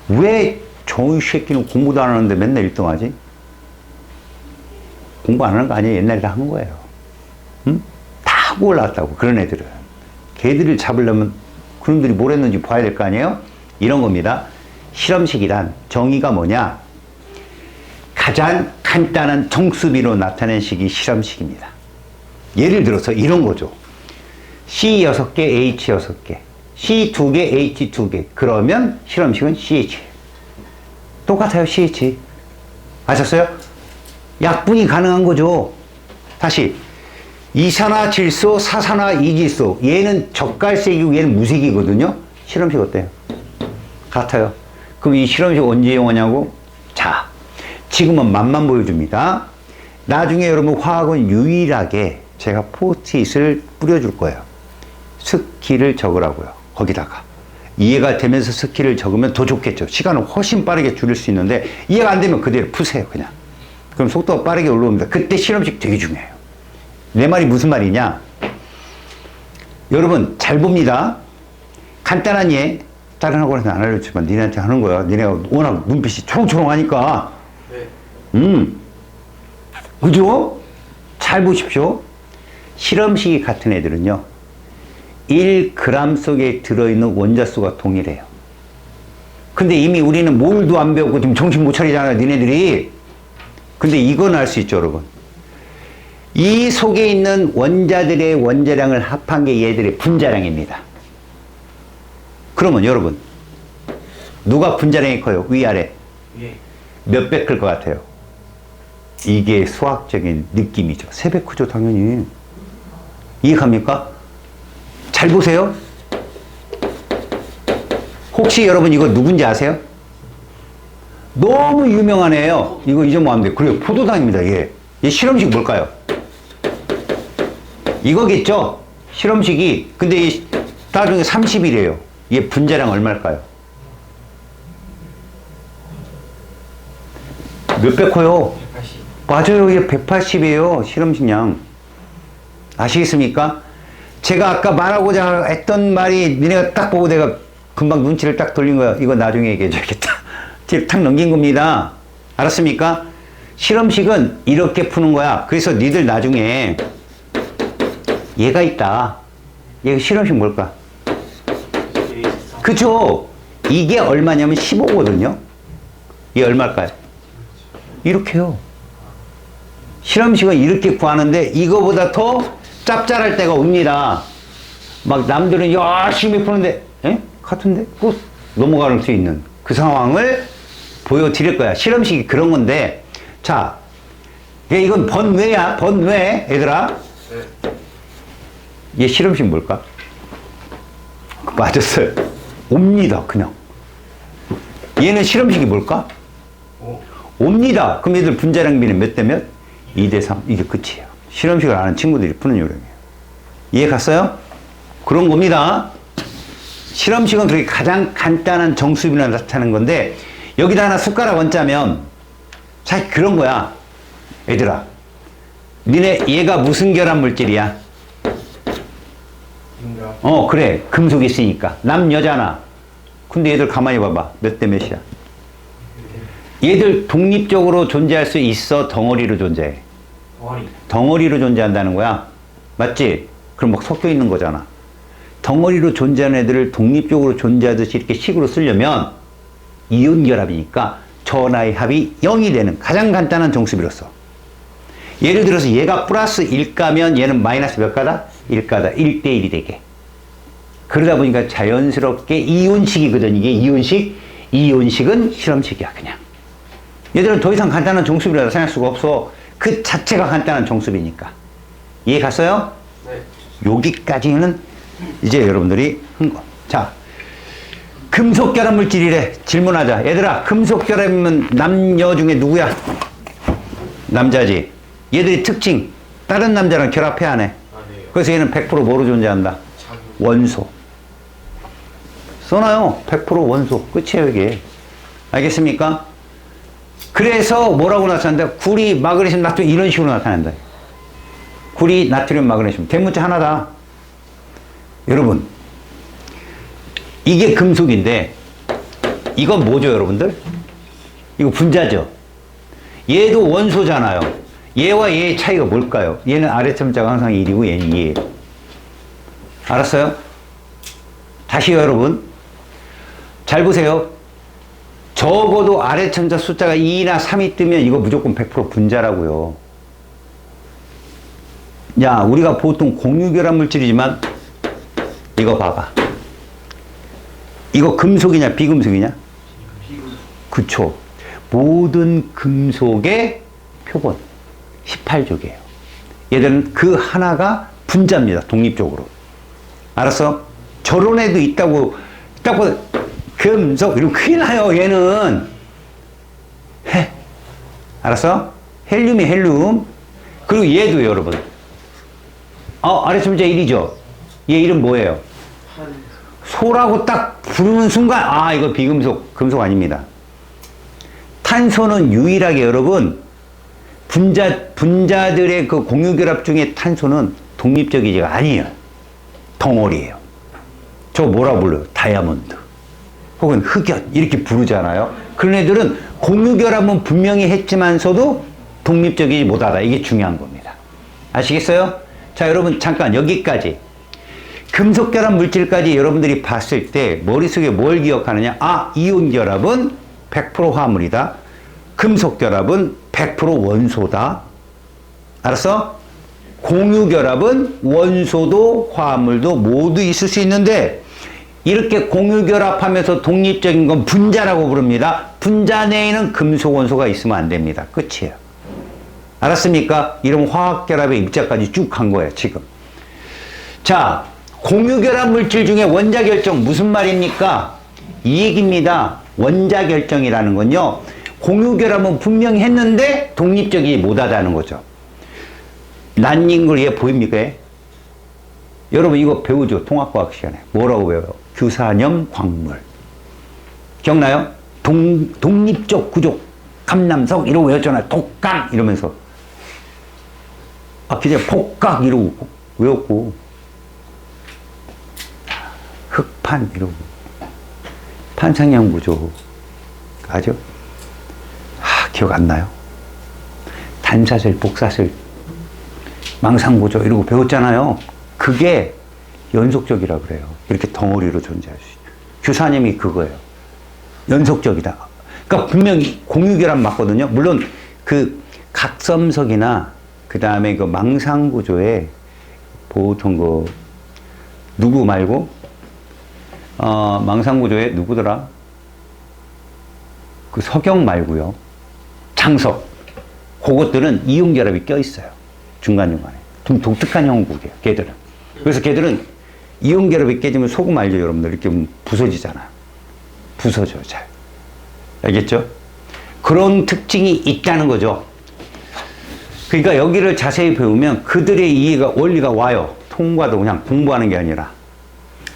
왜 저 새끼는 공부도 안 하는데 맨날 1등 하지? 공부 안 하는 거 아니에요. 옛날에 다 한 거예요. 응? 다 하고 올라왔다고, 그런 애들은. 걔들을 잡으려면 그놈들이 뭘 했는지 봐야 될 거 아니에요? 이런 겁니다. 실험식이란 정의가 뭐냐? 가장 간단한 정수비로 나타낸 식이 실험식입니다. 예를 들어서 이런 거죠. C 6개, H 6개. C 2개, H 2개. 그러면 실험식은 CH. 똑같아요, CH. 아셨어요? 약분이 가능한 거죠. 다시. 이산화질소, 사산화이질소. 얘는 젓갈색이고 얘는 무색이거든요. 실험식 어때요? 같아요. 그럼 이 실험식 언제 이용하냐고? 자, 지금은 맛만 보여줍니다. 나중에 여러분 화학은 유일하게 제가 포스트잇을 뿌려줄 거예요. 스키를 적으라고요. 거기다가. 이해가 되면서 스키를 적으면 더 좋겠죠. 시간을 훨씬 빠르게 줄일 수 있는데 이해가 안 되면 그대로 푸세요, 그냥. 그럼 속도가 빠르게 올라옵니다. 그때 실험식 되게 중요해요. 내 말이 무슨 말이냐? 여러분 잘 봅니다. 간단한 예, 다른 학원에서 안 알려주지만 니네한테 하는 거야. 니네가 워낙 눈빛이 초롱초롱하니까. 네. 그죠? 잘 보십시오. 실험식이 같은 애들은요, 1g 속에 들어있는 원자수가 동일해요. 근데 이미 우리는 몰도 안 배웠고 지금 정신 못 차리잖아요, 니네들이. 근데 이건 알 수 있죠, 여러분. 이 속에 있는 원자들의 원자량을 합한 게 얘들의 분자량입니다. 그러면 여러분, 누가 분자량이 커요? 위아래? 몇 배 클 것 같아요? 이게 수학적인 느낌이죠. 3배 크죠, 당연히. 이해갑니까? 잘 보세요. 혹시 여러분 이거 누군지 아세요? 너무 유명한 애예요. 이거 잊어먹으면 돼요. 그래요. 포도당입니다. 얘 실험식 뭘까요? 이거겠죠? 실험식이. 근데 이 나중에 30이래요. 얘 분자량 얼마일까요? 몇 배 커요? 180. 맞아요. 얘 180이에요. 실험식량. 아시겠습니까? 제가 아까 말하고자 했던 말이 니네가 딱 보고 내가 금방 눈치를 딱 돌린 거야. 이거 나중에 얘기해줘야겠다. 뒤로 탁 넘긴 겁니다. 알았습니까? 실험식은 이렇게 푸는 거야. 그래서 니들 나중에 얘가 있다. 얘 실험식 뭘까? 그쵸? 이게 얼마냐면 15거든요. 얘 얼마일까요? 이렇게요. 실험식은 이렇게 구하는데 이거보다 더 짭짤할 때가 옵니다. 막 남들은 열심히 푸는데 같은데? 꼭 넘어갈 수 있는 그 상황을 보여드릴 거야. 실험식이 그런 건데, 자, 이건 번외야. 번외, 얘들아. 얘 실험식 뭘까? 맞았어요. 옵니다, 그냥. 얘는 실험식이 뭘까? 옵니다. 그럼 얘들 분자량비는 몇 대 몇? 2대 3. 이게 끝이에요. 실험식을 아는 친구들이 푸는 요령이에요. 이해 갔어요? 그런 겁니다. 실험식은 그렇게 가장 간단한 정수비로 나타나는 건데, 여기다 하나 숟가락 얹자면 사실 그런 거야. 얘들아, 니네 얘가 무슨 결합 물질이야? 그래. 금속이 있으니까. 남여잖아. 근데 얘들 가만히 봐봐. 몇 대 몇이야? 얘들 독립적으로 존재할 수 있어? 덩어리로 존재해? 덩어리로 존재한다는 거야. 맞지? 그럼 막 섞여 있는 거잖아. 덩어리로 존재하는 애들을 독립적으로 존재하듯이 이렇게 식으로 쓰려면 이온 결합이니까 전하의 합이 0이 되는 가장 간단한 정수비로서. 예를 들어서 얘가 플러스 1가면 얘는 마이너스 몇 가다? 1가다. 1대1이 되게. 그러다 보니까 자연스럽게 이온식이거든. 이게 이온식. 이온식은 실험식이야, 그냥. 얘들은 더 이상 간단한 정수비라고 생각할 수가 없어. 그 자체가 간단한 정수비니까. 이해 갔어요? 네. 여기까지는 이제 여러분들이 한 거. 자, 금속 결합 물질이래. 질문하자. 얘들아, 금속 결합이면 남녀 중에 누구야? 남자지. 얘들이 특징. 다른 남자랑 결합해 안 해? 그래서 얘는 100% 뭐로 존재한다? 원소. 써놔요. 100% 원소. 끝이에요, 이게. 알겠습니까? 그래서 뭐라고 나타난다? 구리, 마그네슘, 나트륨 이런 식으로 나타난다. 구리, 나트륨, 마그네슘. 대문자 하나다. 여러분, 이게 금속인데 이건 뭐죠, 여러분들? 이거 분자죠. 얘도 원소잖아요. 얘와 얘의 차이가 뭘까요? 얘는 아래첨자가 항상 1이고 얘는 2예요. 알았어요? 다시요, 여러분. 잘 보세요. 적어도 아래첨자 숫자가 2나 3이 뜨면 이거 무조건 100% 분자라고요. 야, 우리가 보통 공유결합 물질이지만 이거 봐봐. 이거 금속이냐 비금속이냐? 그쵸. 모든 금속의 표본 18족이에요. 얘들은 그 하나가 분자입니다. 독립적으로. 알았어? 저런 애도 있다고 금속 이러면 큰일 나요. 얘는 알았어? 헬륨이 헬륨. 그리고 얘도 여러분 아래첨자 1이죠. 얘 이름 뭐예요? 소라고 딱 부르는 순간 이거 비금속, 금속 아닙니다. 탄소는 유일하게 여러분 분자들의 그 공유결합 중에 탄소는 독립적이지가 아니에요. 덩어리예요. 저거 뭐라고 불러요? 다이아몬드 혹은 흑연 이렇게 부르잖아요. 그런 애들은 공유결합은 분명히 했지만서도 독립적이지 못하다. 이게 중요한 겁니다. 아시겠어요? 자, 여러분 잠깐 여기까지 금속결합 물질까지 여러분들이 봤을 때 머릿속에 뭘 기억하느냐? 이온결합은 100% 화물이다. 금속결합은 100% 원소다. 알았어? 공유결합은 원소도 화물도 모두 있을 수 있는데 이렇게 공유결합하면서 독립적인 건 분자라고 부릅니다. 분자 내에는 금속 원소가 있으면 안 됩니다. 끝이에요. 알았습니까? 이런 화학결합의 입자까지 쭉 간 거예요, 지금. 자, 공유결합 물질 중에 원자결정 무슨 말입니까? 이 얘기입니다. 원자결정이라는 건요, 공유결합은 분명히 했는데 독립적이지 못하다는 거죠. 난인 걸 얘 보입니까? 여러분 이거 배우죠? 통합과학 시간에. 뭐라고 배워요? 규산염 광물. 기억나요? 독립적 구조. 감남석 이러고 외웠잖아요. 독감 이러면서. 기자 폭각 이러고 외웠고. 흑판 이러고. 판상형 구조. 아죠? 기억 안 나요? 단사슬, 복사슬, 망상구조 이러고 배웠잖아요. 그게 연속적이라 그래요. 이렇게 덩어리로 존재할 수 있어요. 규산염이 그거예요. 연속적이다. 그러니까 분명히 공유결합 맞거든요. 물론 그 각섬석이나 그 다음에 그 망상구조에 보통 그 누구 말고 망상구조에 누구더라? 그 석영 말고요. 장석. 그것들은 이온결합이 껴있어요. 중간중간에. 좀 독특한 형국이에요. 걔들은. 그래서 걔들은 이온결합이 깨지면 소금 알죠, 여러분들? 이렇게 부서지잖아요. 부서져요, 잘. 알겠죠? 그런 특징이 있다는 거죠. 그러니까 여기를 자세히 배우면 그들의 이해가, 원리가 와요. 통과도 그냥 공부하는 게 아니라.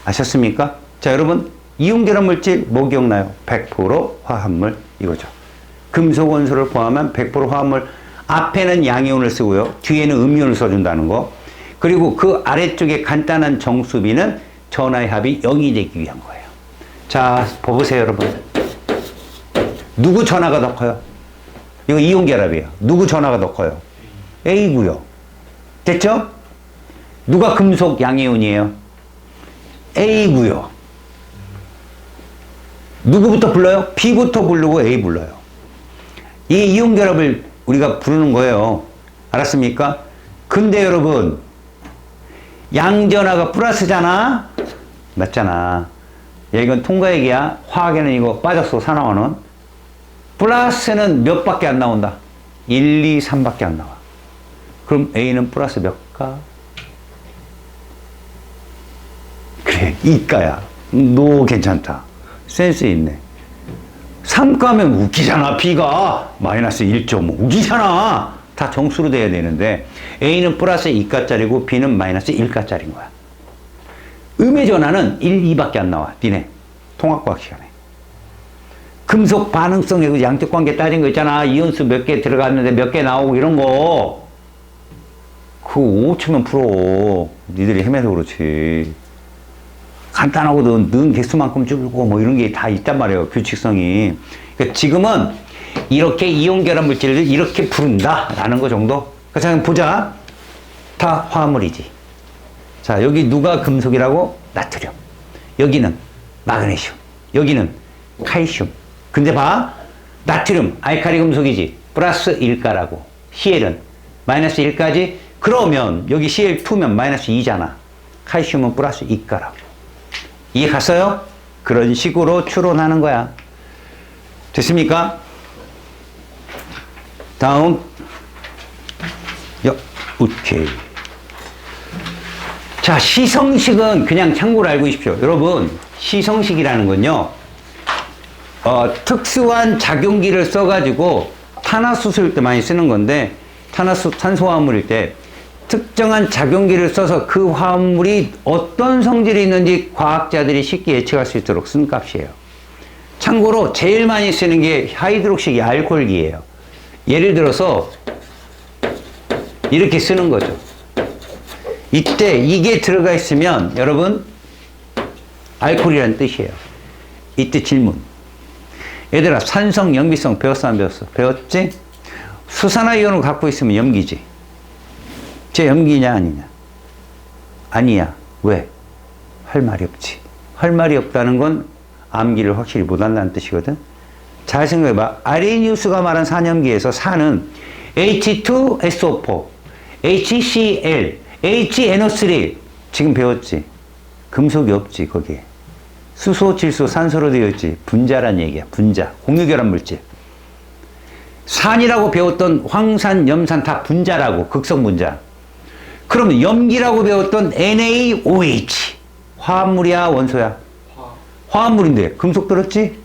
아셨습니까? 자, 여러분. 이온결합 물질 뭐 기억나요? 100% 화합물 이거죠. 금속 원소를 포함한 100% 화합물. 앞에는 양이온을 쓰고요. 뒤에는 음이온을 써준다는 거. 그리고 그 아래쪽에 간단한 정수비는 전하의 합이 0이 되기 위한 거예요. 자, 봐보세요, 여러분. 누구 전하가 더 커요? 이거 이온결합이에요. 누구 전하가 더 커요? A고요. 됐죠? 누가 금속 양이온이에요? A고요. 누구부터 불러요? B부터 부르고 A 불러요. 이 이온결합을 우리가 부르는 거예요. 알았습니까? 근데 여러분, 양전하가 플러스잖아? 맞잖아. 야, 이건 통과 얘기야. 화학에는 이거 빠졌어, 산화원은. 플러스는 몇 밖에 안 나온다? 1, 2, 3밖에 안 나와. 그럼 A는 플러스 몇 가? 그래, 이가야. 너 괜찮다. 센스 있네. 3가면 웃기잖아. B가 마이너스 1.5 웃기잖아. 다 정수로 돼야 되는데 A는 플러스 2가짜리고 B는 마이너스 1가짜리인 거야. 음의 전하는 1, 2밖에 안 나와. 니네 통합과학 시간에. 금속 반응성의 양적 관계 따진 거 있잖아. 이온수 몇 개 들어갔는데 몇 개 나오고 이런 거. 그거 5초면 풀어. 니들이 헤매서 그렇지. 간단하고도 넣은 개수만큼 줄고 뭐 이런 게 다 있단 말이에요. 규칙성이. 그러니까 지금은 이렇게 이온 결합 물질을 이렇게 부른다라는 거 정도. 그러니까 보자. 다 화합물이지. 자, 여기 누가 금속이라고? 나트륨. 여기는 마그네슘. 여기는 칼슘. 근데 봐. 나트륨, 알칼리 금속이지. 플러스 1가라고. Cl은 마이너스 1까지. 그러면 여기 Cl2면 마이너스 2잖아. 칼슘은 플러스 2가라고. 이해 갔어요? 그런 식으로 추론하는 거야. 됐습니까? 다음. 오케이. 자, 시성식은 그냥 참고로 알고 계십시오. 여러분, 시성식이라는 건요, 특수한 작용기를 써가지고 탄화수소일 때 많이 쓰는 건데, 탄소화합물일 때 특정한 작용기를 써서 그 화합물이 어떤 성질이 있는지 과학자들이 쉽게 예측할 수 있도록 쓴 값이에요. 참고로 제일 많이 쓰는 게 하이드록식이 알코올기예요. 예를 들어서 이렇게 쓰는 거죠. 이때 이게 들어가 있으면 여러분 알코올이라는 뜻이에요. 이때 질문. 얘들아, 산성, 염기성 배웠어 안 배웠어? 배웠지? 수산화이온을 갖고 있으면 염기지. 쟤 염기냐 아니냐? 아니야. 왜? 할 말이 없지. 할 말이 없다는 건 암기를 확실히 못한다는 뜻이거든. 잘 생각해봐. 아레니우스가 말한 산염기에서 산은 H2SO4, HCl, HNO3 지금 배웠지? 금속이 없지 거기에. 수소, 질소, 산소로 되어 있지. 분자란 얘기야. 분자. 공유결합 물질. 산이라고 배웠던 황산, 염산 다 분자라고. 극성 분자. 그러면 염기라고 배웠던 NaOH. 화합물이야, 원소야? 화합물인데 금속 들었지?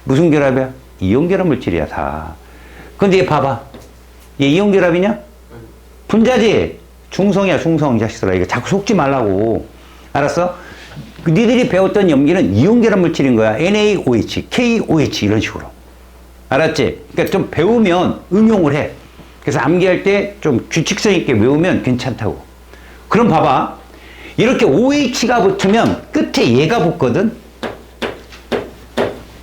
무슨 결합이야? 이온 결합 물질이야, 다. 근데 얘 봐봐. 얘 이온 결합이냐? 분자지? 중성이야, 중성. 이 자식들아. 이거 자꾸 속지 말라고. 알았어? 니들이 배웠던 염기는 이온 결합 물질인 거야. NaOH, KOH 이런 식으로. 알았지? 그러니까 좀 배우면 응용을 해. 그래서 암기할 때 좀 규칙성 있게 외우면 괜찮다고. 그럼 봐봐. 이렇게 OH가 붙으면 끝에 얘가 붙거든.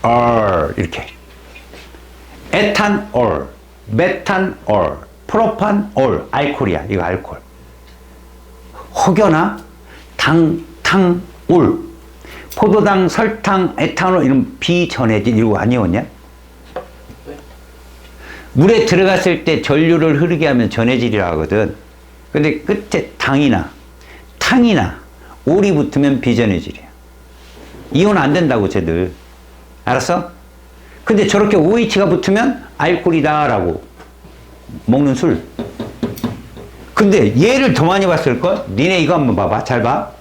R 이렇게. 에탄올, 메탄올, 프로판올, 알코올이야. 이거 알코올. 혹여나 올, 포도당, 설탕, 에탄올 이런 비전해질 이거 아니었냐? 물에 들어갔을 때 전류를 흐르게 하면 전해질이라 하거든. 근데 끝에 당이나 탕이나 올이 붙으면 비전해질이야. 이온 안 된다고 쟤들. 알았어? 근데 저렇게 OH가 붙으면 알코올이다라고. 먹는 술. 근데 얘를 더 많이 봤을걸? 니네 이거 한번 봐봐. 잘 봐.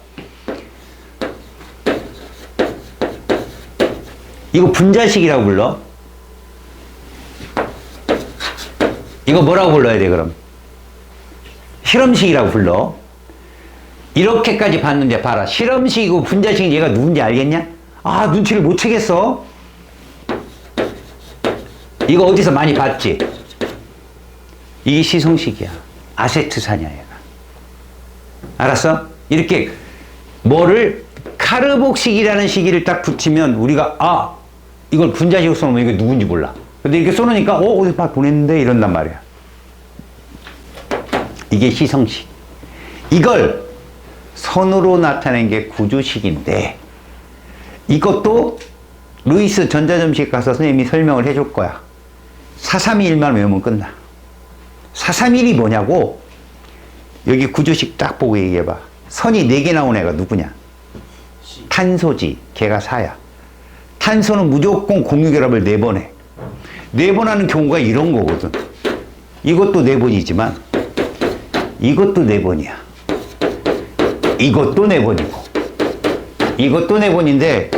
이거 분자식이라고 불러. 이거 뭐라고 불러야 돼 그럼? 실험식이라고 불러. 이렇게까지 봤는데 봐라. 실험식이고 분자식 얘가 누군지 알겠냐? 아, 눈치를 못 채겠어. 이거 어디서 많이 봤지? 이게 시성식이야. 아세트산이야 얘가. 알았어? 이렇게 뭐를 카르복식이라는 시기를 딱 붙이면 우리가 이걸 분자식으로 써놓으면 이게 누군지 몰라. 근데 이렇게 써놓으니까 어디서 보냈는데 이런단 말이야. 이게 시성식. 이걸 선으로 나타낸 게 구조식인데 이것도 루이스 전자점식 가서 선생님이 설명을 해줄 거야. 431만 외우면 끝나. 431이 뭐냐고 여기 구조식 딱 보고 얘기해봐. 선이 4개 나온 애가 누구냐? 탄소지. 걔가 4야. 탄소는 무조건 공유결합을 4번 해. 4번 하는 경우가 이런 거거든. 이것도 4번이지만 이것도 4번이야. 이것도 4번이고 이것도 4번인데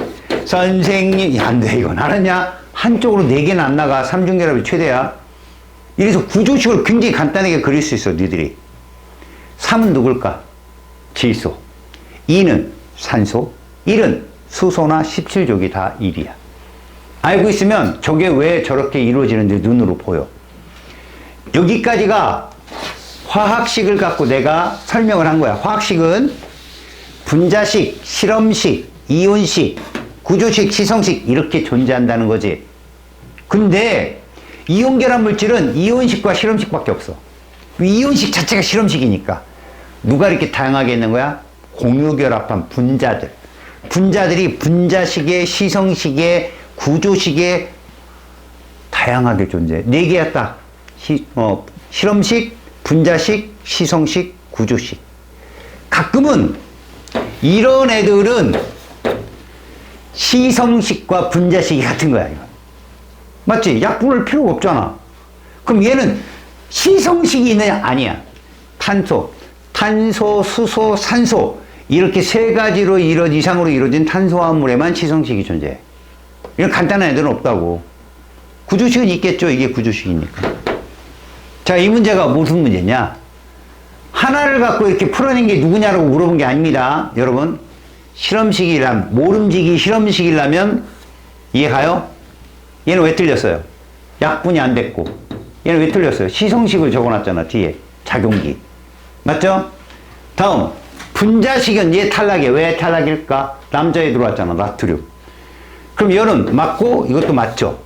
선생님 안 돼 이건 알았냐? 한쪽으로 4개는 안 나가. 삼중결합이 최대야. 이래서 구조식을 굉장히 간단하게 그릴 수 있어 니들이. 3은 누굴까? 질소. 2는 산소. 1은 수소나 17족이 다 1이야. 알고 있으면 저게 왜 저렇게 이루어지는지 눈으로 보여. 여기까지가 화학식을 갖고 내가 설명을 한 거야. 화학식은 분자식, 실험식, 이온식, 구조식, 시성식 이렇게 존재한다는 거지. 근데 이온결합 물질은 이온식과 실험식밖에 없어. 이온식 자체가 실험식이니까. 누가 이렇게 다양하게 있는 거야? 공유결합한 분자들. 분자들이 분자식에, 시성식에, 구조식에 다양하게 존재해. 네 개야 딱. 실험식, 분자식, 시성식, 구조식. 가끔은 이런 애들은 시성식과 분자식이 같은 거야. 이거. 맞지? 약분할 필요가 없잖아. 그럼 얘는 시성식이 있느냐? 아니야. 탄소, 수소, 산소 이렇게 세 가지로 이상으로 이루어진 탄소화물에만 시성식이 존재해. 이런 간단한 애들은 없다고. 구조식은 있겠죠. 이게 구조식이니까. 자, 이 문제가 무슨 문제냐? 하나를 갖고 이렇게 풀어낸 게 누구냐라고 물어본 게 아닙니다. 여러분, 모름지기 실험식이라면 이해가요? 얘는 왜 틀렸어요? 약분이 안 됐고. 얘는 왜 틀렸어요? 시성식을 적어놨잖아, 뒤에. 작용기. 맞죠? 다음, 분자식은 얘 탈락이야. 왜 탈락일까? 남자에 들어왔잖아, 나트륨. 그럼 얘는 맞고, 이것도 맞죠?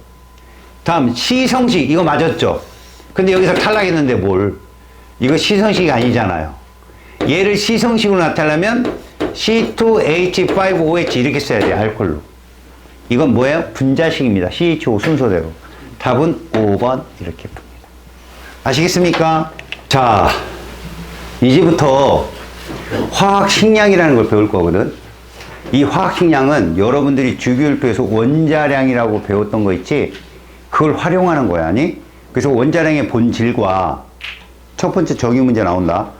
다음, 시성식, 이거 맞았죠? 근데 여기서 탈락했는데 뭘? 이거 시성식이 아니잖아요. 얘를 시성식으로 나타내면 C2H5OH 이렇게 써야 돼, 알콜로. 이건 뭐예요? 분자식입니다. CH5 순서대로. 답은 5번 이렇게 풉니다. 아시겠습니까? 자, 이제부터 화학식량이라는 걸 배울 거거든. 이 화학식량은 여러분들이 주기율표에서 원자량이라고 배웠던 거 있지? 그걸 활용하는 거야, 아니? 그래서 원자량의 본질과 첫 번째 정의 문제 나온다.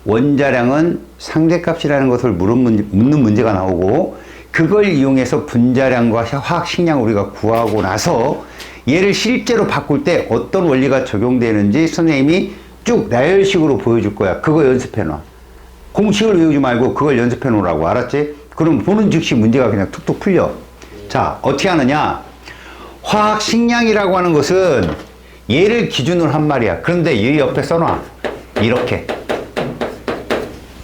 원자량은 상대값이라는 것을 묻는 문제가 나오고, 그걸 이용해서 분자량과 화학식량을 우리가 구하고 나서 얘를 실제로 바꿀 때 어떤 원리가 적용되는지 선생님이 쭉 나열식으로 보여줄 거야. 그거 연습해 놔. 공식을 외우지 말고 그걸 연습해 놓으라고. 알았지? 그럼 보는 즉시 문제가 그냥 툭툭 풀려. 자, 어떻게 하느냐? 화학식량이라고 하는 것은 얘를 기준으로 한 말이야. 그런데 얘 옆에 써놔. 이렇게.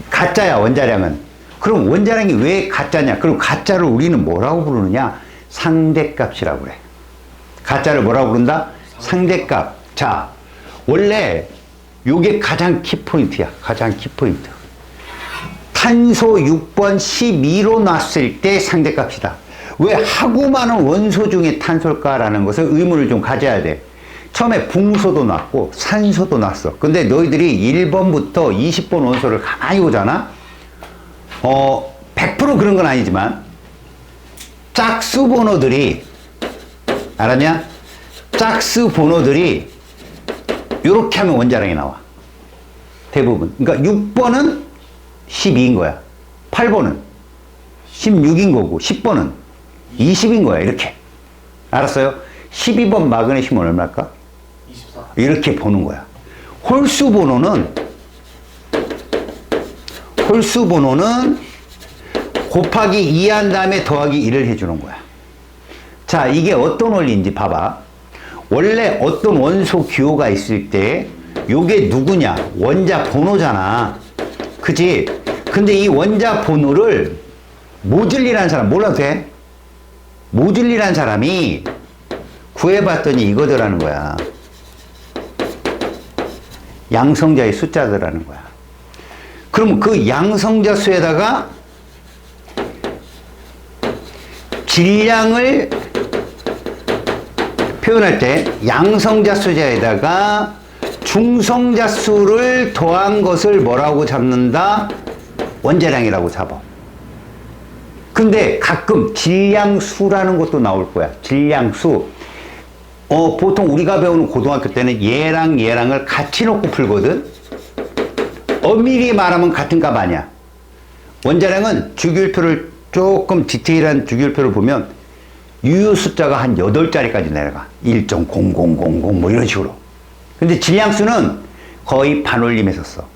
가짜야, 원자량은. 그럼 원자량이 왜 가짜냐? 그럼 가짜를 우리는 뭐라고 부르느냐? 상대값이라고 그래. 가짜를 뭐라고 부른다? 상대값. 자, 원래 요게 가장 키포인트야. 가장 키포인트. 탄소 6번 12로 놨을 때 상대값이다. 왜 하고 많은 원소 중에 탄소일까라는 것을 의문을 좀 가져야 돼. 처음에 붕소도 놨고 산소도 놨어. 근데 너희들이 1번부터 20번 원소를 가만히 보잖아. 100% 그런 건 아니지만 짝수 번호들이 알았냐? 짝수 번호들이 이렇게 하면 원자량이 나와. 대부분. 그러니까 6번은 12인 거야. 8번은 16인 거고 10번은 20인 거야. 이렇게. 알았어요? 12번 마그네슘은 얼마일까? 24. 이렇게 보는 거야. 홀수 번호는 곱하기 2 한 다음에 더하기 1을 해주는 거야. 자, 이게 어떤 원리인지 봐봐. 원래 어떤 원소 기호가 있을 때 요게 누구냐? 원자 번호잖아. 그치? 근데 이 원자 번호를 모즐리라는 사람 몰라도 돼? 모즐리라는 사람이 구해봤더니 이거더라는 거야. 양성자의 숫자더라는 거야. 그럼 그 양성자 수에다가 질량을 표현할 때 양성자 수에다가 중성자 수를 더한 것을 뭐라고 잡는다? 원자량이라고 잡아. 근데 가끔 질량수라는 것도 나올 거야. 질량수. 보통 우리가 배우는 고등학교 때는 얘랑 얘랑을 같이 놓고 풀거든. 엄밀히 말하면 같은 값 아니야. 원자량은 주기율표를 조금 디테일한 주기율표를 보면 유효 숫자가 한 8자리까지 내려가. 1.0000 뭐 이런 식으로. 근데 질량수는 거의 반올림해서 써.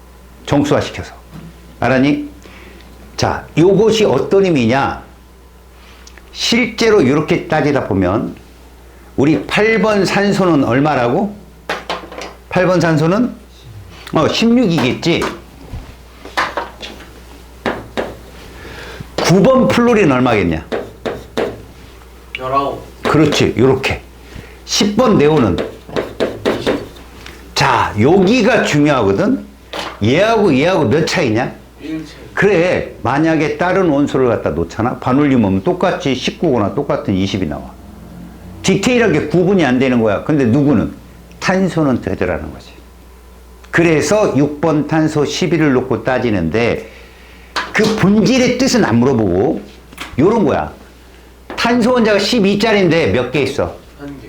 정수화 시켜서. 알았니? 자, 요것이 어떤 의미냐? 실제로 이렇게 따지다 보면 우리 8번 산소는 얼마라고? 8번 산소는 16이겠지. 9번 플로린 얼마겠냐? 19. 그렇지, 요렇게. 10번 네온은? 자, 여기가 중요하거든? 얘하고 몇 차이냐? 1차이. 그래, 만약에 다른 원소를 갖다 놓잖아? 반올림하면 똑같이 19거나 똑같은 20이 나와. 디테일하게 구분이 안 되는 거야. 근데 누구는? 탄소는 되더라는 거지. 그래서 6번 탄소 11을 놓고 따지는데 그 본질의 뜻은 안 물어보고 요런 거야. 탄소 원자가 12짜리인데 몇 개 있어?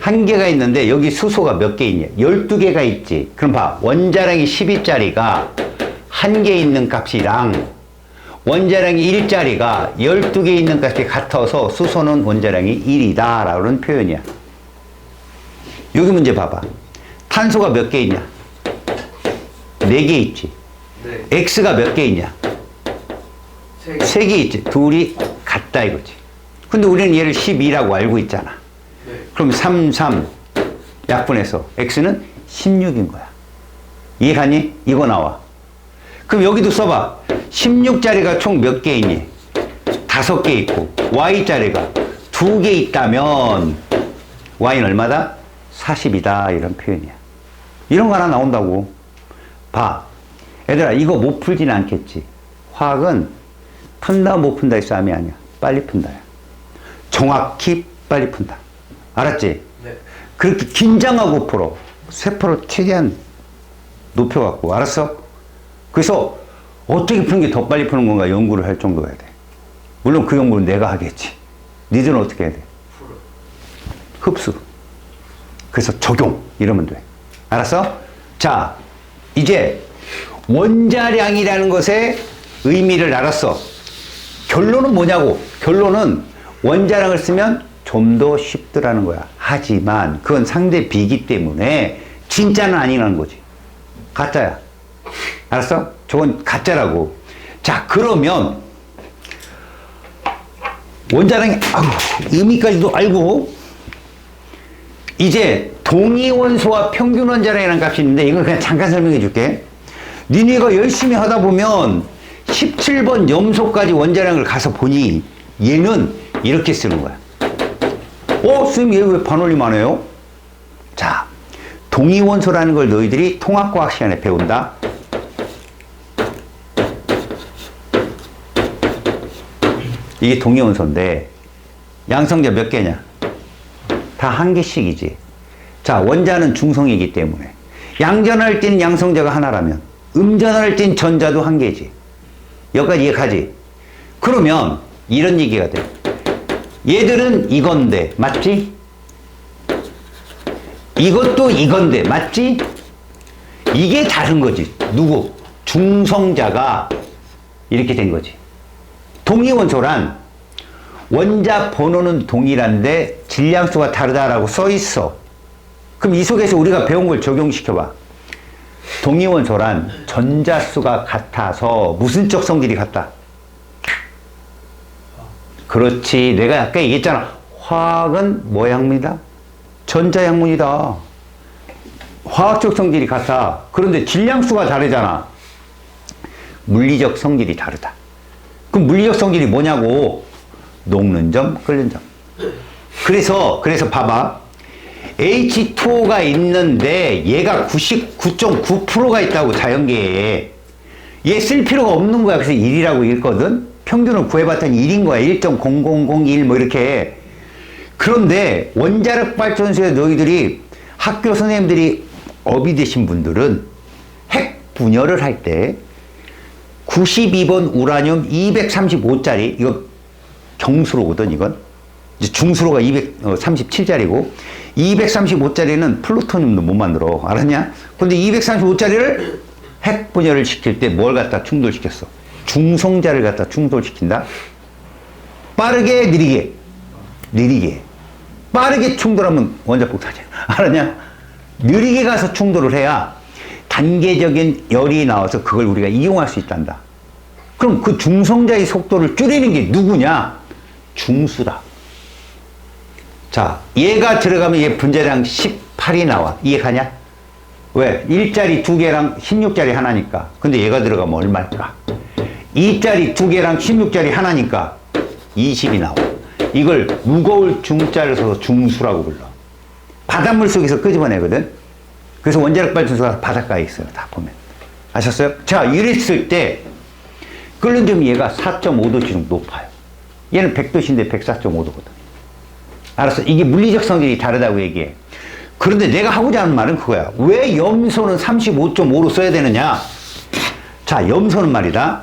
한 개가 있는데 여기 수소가 몇 개 있냐? 12개가 있지. 그럼 봐. 원자량이 12짜리가 한 개 있는 값이랑 원자량이 1짜리가 12개 있는 값이 같아서 수소는 원자량이 1이다 라는 표현이야. 여기 문제 봐봐. 탄소가 몇 개 있냐? 4개 있지. 네. X가 몇 개 있냐? 3개. 3개 있지. 둘이 같다 이거지. 근데 우리는 얘를 12라고 알고 있잖아. 네. 그럼 3, 3 약분해서 X는 16인 거야. 이해가니? 이거 나와. 그럼 여기도 써봐. 16짜리가 총 몇 개 있니? 5개 있고 Y짜리가 2개 있다면 Y는 얼마다? 40이다 이런 표현이야. 이런 거 하나 나온다고. 봐. 얘들아 이거 못 풀지는 않겠지. 화학은 푼다 못 푼다의 싸움이 아니야. 빨리 푼다야. 정확히 빨리 푼다. 알았지? 네. 그렇게 긴장하고 풀어. 세포를 최대한 높여갖고. 알았어? 그래서 어떻게 푸는 게 더 빨리 푸는 건가 연구를 할 정도가 돼. 물론 그 연구는 내가 하겠지. 니들은 어떻게 해야 돼? 풀어. 흡수. 그래서 적용. 이러면 돼. 알았어? 자, 이제 원자량이라는 것의 의미를 알았어. 결론은 뭐냐고. 결론은 원자량을 쓰면 좀 더 쉽더라는 거야. 하지만 그건 상대 비기 때문에 진짜는 아니라는 거지. 가짜야. 알았어? 저건 가짜라고. 자, 그러면 원자량의 의미까지도 알고 이제 동위 원소와 평균 원자량이라는 값이 있는데 이건 그냥 잠깐 설명해 줄게. 니네가 열심히 하다 보면 17번 염소까지 원자량을 가서 보니 얘는 이렇게 쓰는 거야. 선생님 얘 왜 반올림 안 해요? 자, 동위 원소라는 걸 너희들이 통합과학 시간에 배운다. 이게 동위 원소인데 양성자 몇 개냐? 다 한 개씩이지. 자, 원자는 중성이기 때문에 양전할 땐 양성자가 하나라면 음전할 땐 전자도 한 개지. 여기까지 이해가지? 그러면 이런 얘기가 돼. 얘들은 이건데 맞지? 이것도 이건데 맞지? 이게 다른 거지. 누구? 중성자가 이렇게 된 거지. 동위원소란 원자 번호는 동일한데 질량수가 다르다라고 써 있어. 그럼 이 속에서 우리가 배운 걸 적용시켜봐. 동위원소란 전자수가 같아서 무슨 쪽 성질이 같다? 그렇지. 내가 아까 얘기했잖아. 화학은 뭐 약물이다? 전자 약물이다. 화학적 성질이 같아. 그런데 질량수가 다르잖아. 물리적 성질이 다르다. 그럼 물리적 성질이 뭐냐고? 녹는 점, 끓는 점. 그래서 봐봐. H2O가 있는데 얘가 99.9%가 있다고 자연계에. 얘 쓸 필요가 없는 거야. 그래서 1이라고 읽거든. 평균을 구해봤더니 1인 거야. 1.0001 뭐 이렇게. 그런데 원자력 발전소에 너희들이 학교 선생님들이 업이 되신 분들은 핵 분열을 할 때 92번 우라늄 235짜리 이거 경수로거든 이건. 이제 중수로가 237짜리고 235짜리는 플루토늄도 못 만들어. 알았냐? 근데 235짜리를 핵 분열을 시킬 때 뭘 갖다 충돌시켰어? 중성자를 갖다 충돌시킨다? 빠르게, 느리게? 느리게. 빠르게 충돌하면 원자폭탄이야. 알았냐? 느리게 가서 충돌을 해야 단계적인 열이 나와서 그걸 우리가 이용할 수 있단다. 그럼 그 중성자의 속도를 줄이는 게 누구냐? 중수다. 자, 얘가 들어가면 얘 분자량 18이 나와. 이해가냐? 왜? 1짜리 2개랑 16짜리 하나니까. 근데 얘가 들어가면 얼마일까? 2짜리 2개랑 16짜리 하나니까 20이 나와. 이걸 무거울 중자를 써서 중수라고 불러. 바닷물 속에서 끄집어내거든. 그래서 원자력 발전소가 바닷가에 있어요. 다 보면. 아셨어요? 자, 이랬을 때 끓는 점 얘가 4.5도씨 정도 높아요. 얘는 100도씨인데 104.5도거든. 알았어? 이게 물리적 성질이 다르다고 얘기해. 그런데 내가 하고자 하는 말은 그거야. 왜 염소는 35.5로 써야 되느냐? 자, 염소는 말이다.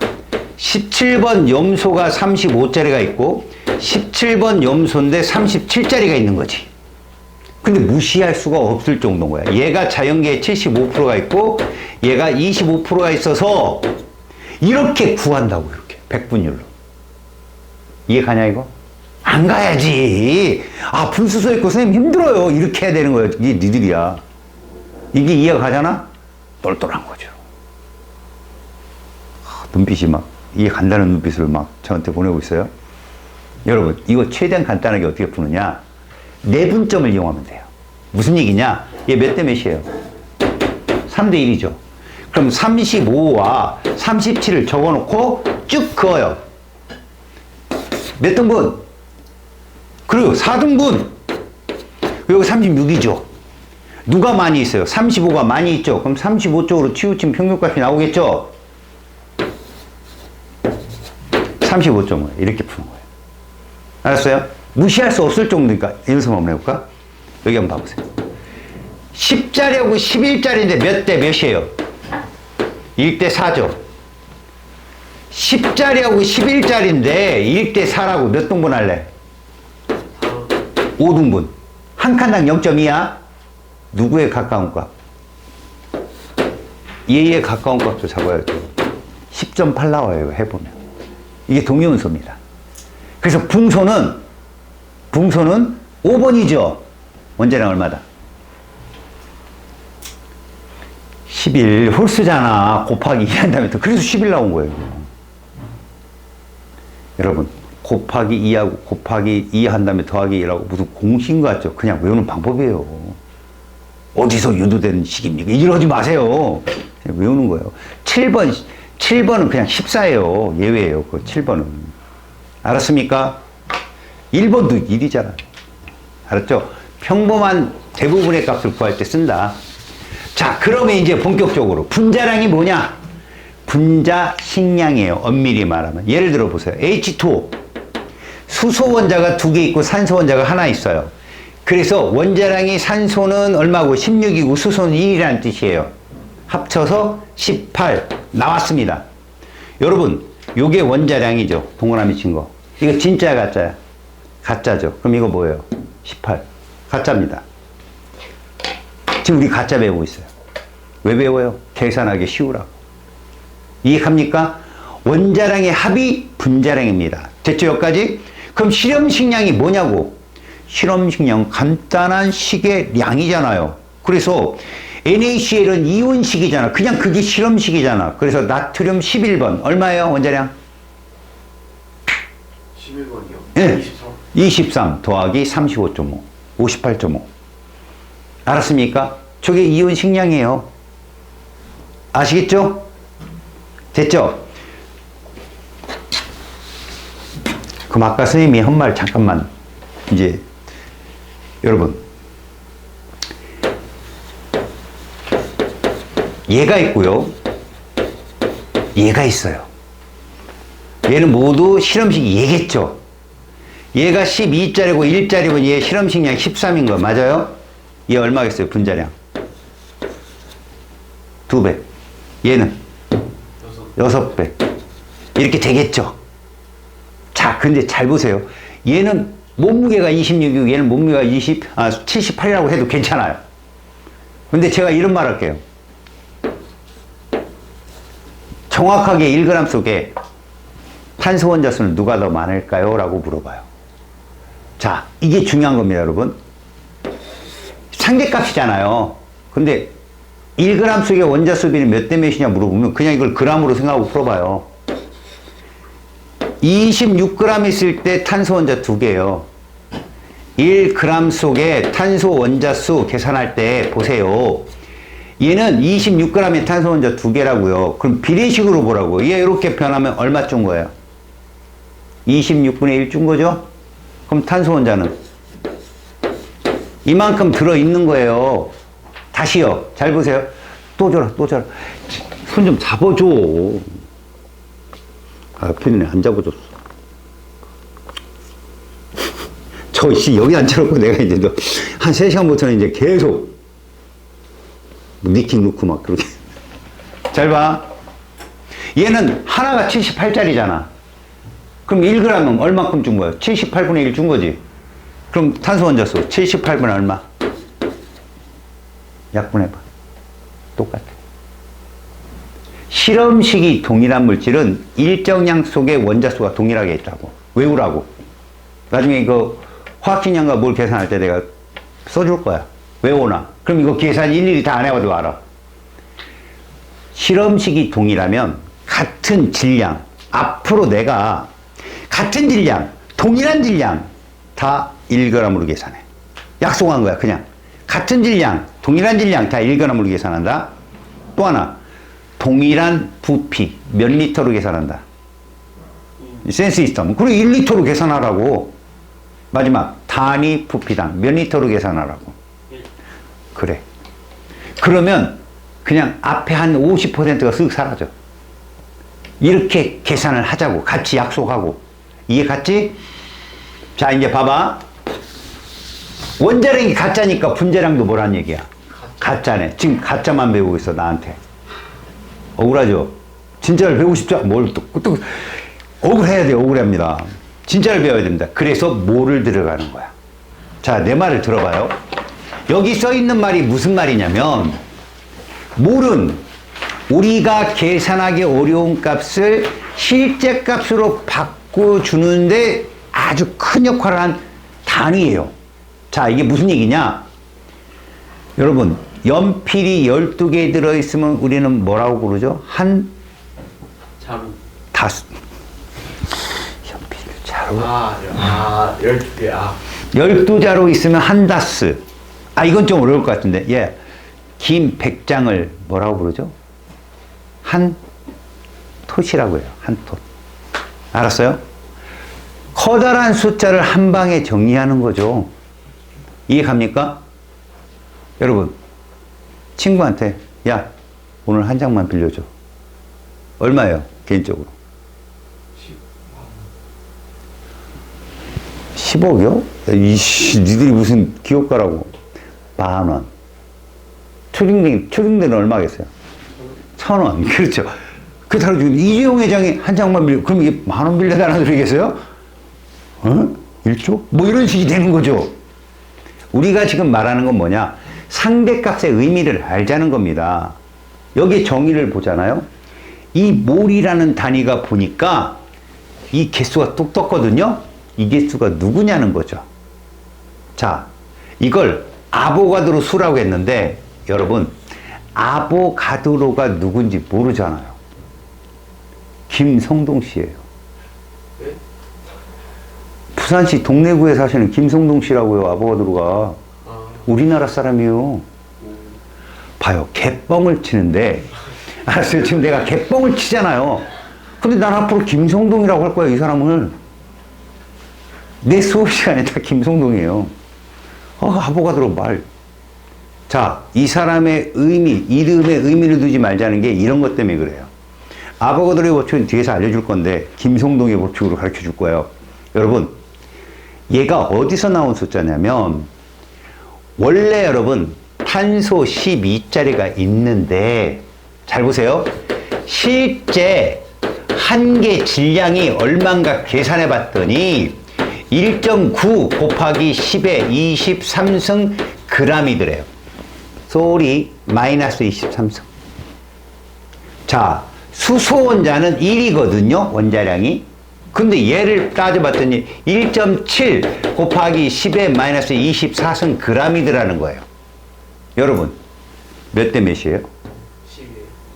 17번 염소가 35짜리가 있고 17번 염소인데 37짜리가 있는 거지. 근데 무시할 수가 없을 정도인 거야. 얘가 자연계에 75%가 있고 얘가 25%가 있어서 이렇게 구한다고, 이렇게 100분율로. 이해 가냐 이거? 안 가야지. 아, 분수소 있고 선생님 힘들어요. 이렇게 해야 되는 거예요. 이게 니들이야. 이게 이해가 가잖아? 똘똘한 거죠. 눈빛이 막 이해 간다는 눈빛을 막 저한테 보내고 있어요. 여러분, 이거 최대한 간단하게 어떻게 푸느냐? 내분점을 이용하면 돼요. 무슨 얘기냐? 얘 몇 대 몇이에요? 3대 1이죠. 그럼 35와 37을 적어놓고 쭉 그어요. 몇 등분? 그리고 4등분. 여기 36이죠. 누가 많이 있어요? 35가 많이 있죠. 그럼 35쪽으로 치우친 평균값이 나오겠죠? 35.5 이렇게 푸는 거예요. 알았어요? 무시할 수 없을 정도니까 연습 한번 해볼까? 여기 한번 봐보세요. 10짜리하고 11짜리인데 몇 대 몇이에요? 1대 4죠. 10짜리하고 11짜리인데 1대 4라고 몇 등분 할래? 5등분. 한 칸당 0.2야? 누구에 가까운 값? 얘에 가까운 값도 잡아야죠. 10.8 나와요, 해보면. 이게 동위원소입니다. 그래서 붕소는 5번이죠. 원자량 얼마다? 11 홀수잖아. 곱하기 2 한다면 그래서 11 나온 거예요. 여러분, 곱하기 2하고 곱하기 2 한 다음에 더하기 1하고 무슨 공식 같죠? 그냥 외우는 방법이에요. 어디서 유도된 식입니까? 이러지 마세요. 그냥 외우는 거예요. 7번은 그냥 14예요. 예외예요. 그 7번은. 알았습니까? 1번도 1이잖아. 알았죠? 평범한 대부분의 값을 구할 때 쓴다. 자, 그러면 이제 본격적으로 분자량이 뭐냐? 분자 식량이에요. 엄밀히 말하면. 예를 들어 보세요. H2O. 수소 원자가 2개 있고 산소 원자가 하나 있어요. 그래서 원자량이 산소는 얼마고 16이고 수소는 1이라는 뜻이에요. 합쳐서 18 나왔습니다. 여러분, 요게 원자량이죠. 동그라미 친 거. 이거 진짜야, 가짜야? 가짜죠. 그럼 이거 뭐예요? 18. 가짜입니다. 지금 우리 가짜 배우고 있어요. 왜 배워요? 계산하기 쉬우라고. 이해합니까? 원자량의 합이 분자량입니다. 됐죠, 여기까지? 그럼 실험식량이 뭐냐고? 실험식량 간단한 식의 량이잖아요. 그래서 NaCl은 이온식이잖아. 그냥 그게 실험식이잖아. 그래서 나트륨 11번 얼마예요, 원자량? 11번이요? 네. 23. 23 더하기 35.5 58.5 알았습니까? 저게 이온 식량이에요. 아시겠죠? 됐죠? 그럼 아까 선생님이 한 말 잠깐만 이제 여러분, 얘가 있고요, 얘가 있어요. 얘는 모두 실험식 얘겠죠. 얘가 12짜리고 1짜리고 얘 실험식량 13인 거 맞아요? 얘 얼마겠어요, 분자량? 2배. 얘는 6배. 이렇게 되겠죠. 자, 근데 잘 보세요. 얘는 몸무게가 26이고 얘는 몸무게가 78이라고 해도 괜찮아요. 근데 제가 이런 말 할게요. 정확하게 1g 속에 탄소 원자 수는 누가 더 많을까요? 라고 물어봐요. 자, 이게 중요한 겁니다, 여러분. 상대값이잖아요. 근데 1g 속의 원자 수비는 몇 대 몇이냐 물어보면 그냥 이걸 g으로 생각하고 풀어봐요. 26g 있을 때 탄소 원자 2개예요. 1g 속에 탄소 원자 수 계산할 때 보세요. 얘는 26g의 탄소 원자 2개라고요. 그럼 비례식으로 보라고. 얘 이렇게 변하면 얼마 준 거예요? 26분의 1 준 거죠? 그럼 탄소 원자는 이만큼 들어있는 거예요. 다시요. 잘 보세요. 또 줘라, 또 줘라. 손 좀 잡아줘. 아, 편이네. 안 잡아줬어. 여기 앉혀놓고 내가 이제 한 3시간부터는 이제 계속 니킹 넣고 막 그렇게. 잘 봐. 얘는 하나가 78짜리잖아. 그럼 1g은 얼마큼 준 거야? 78분의 1 준 거지. 그럼 탄소 원자수 78분의 얼마? 약분해봐. 똑같아. 실험식이 동일한 물질은 일정량 속에 원자수가 동일하게 있다고. 외우라고. 나중에 이거 화학식량과 뭘 계산할 때 내가 써줄 거야. 외워놔. 그럼 이거 계산 일일이 다 안 해봐도 알아. 실험식이 동일하면 같은 질량, 앞으로 내가 같은 질량, 동일한 질량 다 1g으로 계산해. 약속한 거야, 그냥. 같은 질량, 동일한 질량 다 1g으로 계산한다. 또 하나, 동일한 부피 몇 리터로 계산한다. 센스 있어. 그리고 1리터로 계산하라고. 마지막, 단위 부피당 몇 리터로 계산하라고. 그래. 그러면 그냥 앞에 한 50%가 쓱 사라져. 이렇게 계산을 하자고. 같이 약속하고. 이해 갔지? 자, 이제 봐봐. 원자량이 가짜니까 분자량도 뭐란 얘기야? 가짜네. 지금 가짜만 배우고 있어, 나한테. 억울하죠? 진짜를 배우고 싶지 않아. 뭘 또 억울해야 돼요. 억울합니다. 진짜를 배워야 됩니다. 그래서 뭐를 들어가는 거야. 자, 내 말을 들어봐요. 여기 써 있는 말이 무슨 말이냐면, 몰은 우리가 계산하기 어려운 값을 실제 값으로 바꿔주는데 아주 큰 역할을 한 단위예요. 자, 이게 무슨 얘기냐? 여러분, 연필이 12개 들어있으면 우리는 뭐라고 부르죠? 한 자루. 다수. 연필 자루. 12개. 12자루 있으면 한 다스. 아, 이건 좀 어려울 것 같은데. 예. 김 100장을 뭐라고 부르죠? 한 톳이라고 해요. 한 톳. 알았어요? 커다란 숫자를 한 방에 정리하는 거죠. 이해 갑니까? 여러분, 친구한테, 야, 오늘 한 장만 빌려줘. 얼마예요? 개인적으로. 10억이요? 이씨, 니들이 무슨 기업가라고. 10,000원. 초딩들은 얼마겠어요? 1,000원. 그렇죠. 그렇다고 지금 이재용 회장이 한 장만 빌려, 그럼 이게 10,000원 빌려달라는 소리겠어요? 어? 1조? 뭐 이런 식이 되는 거죠. 우리가 지금 말하는 건 뭐냐? 상대값의 의미를 알자는 겁니다. 여기 정의를 보잖아요. 이 몰이라는 단위가 보니까 이 개수가 뚝 떴거든요. 이 개수가 누구냐는 거죠. 자, 이걸 아보가드로 수라고 했는데 여러분, 아보가드로가 누군지 모르잖아요. 김성동 씨예요. 네? 부산시 동래구에 사시는 김성동 씨라고요. 아보가드로가. 우리나라 사람이요. 봐요. 개뻥을 치는데, 알았어요. 지금 내가 개뻥을 치잖아요. 근데 난 앞으로 김성동이라고 할 거야, 이 사람을. 내 수업 시간에 다 김성동이에요. 아보가드로 말. 자, 이 사람의 의미, 이름에 의미를 두지 말자는 게 이런 것 때문에 그래요. 아보가드로의 법칙은 뒤에서 알려줄 건데, 김성동의 법칙으로 가르쳐 줄 거예요. 여러분, 얘가 어디서 나온 숫자냐면, 원래 여러분, 탄소 12자리가 있는데, 잘 보세요. 실제 한 개 질량이 얼마인가 계산해 봤더니, 1.9 곱하기 10의 23승 g이더래요. 쏘리 마이너스 23승. 자, 수소 원자는 1이거든요. 원자량이. 근데 얘를 따져봤더니 1.7 곱하기 10의 마이너스 24승 g이더라는 거예요. 여러분, 몇 대 몇이에요? 10이에요.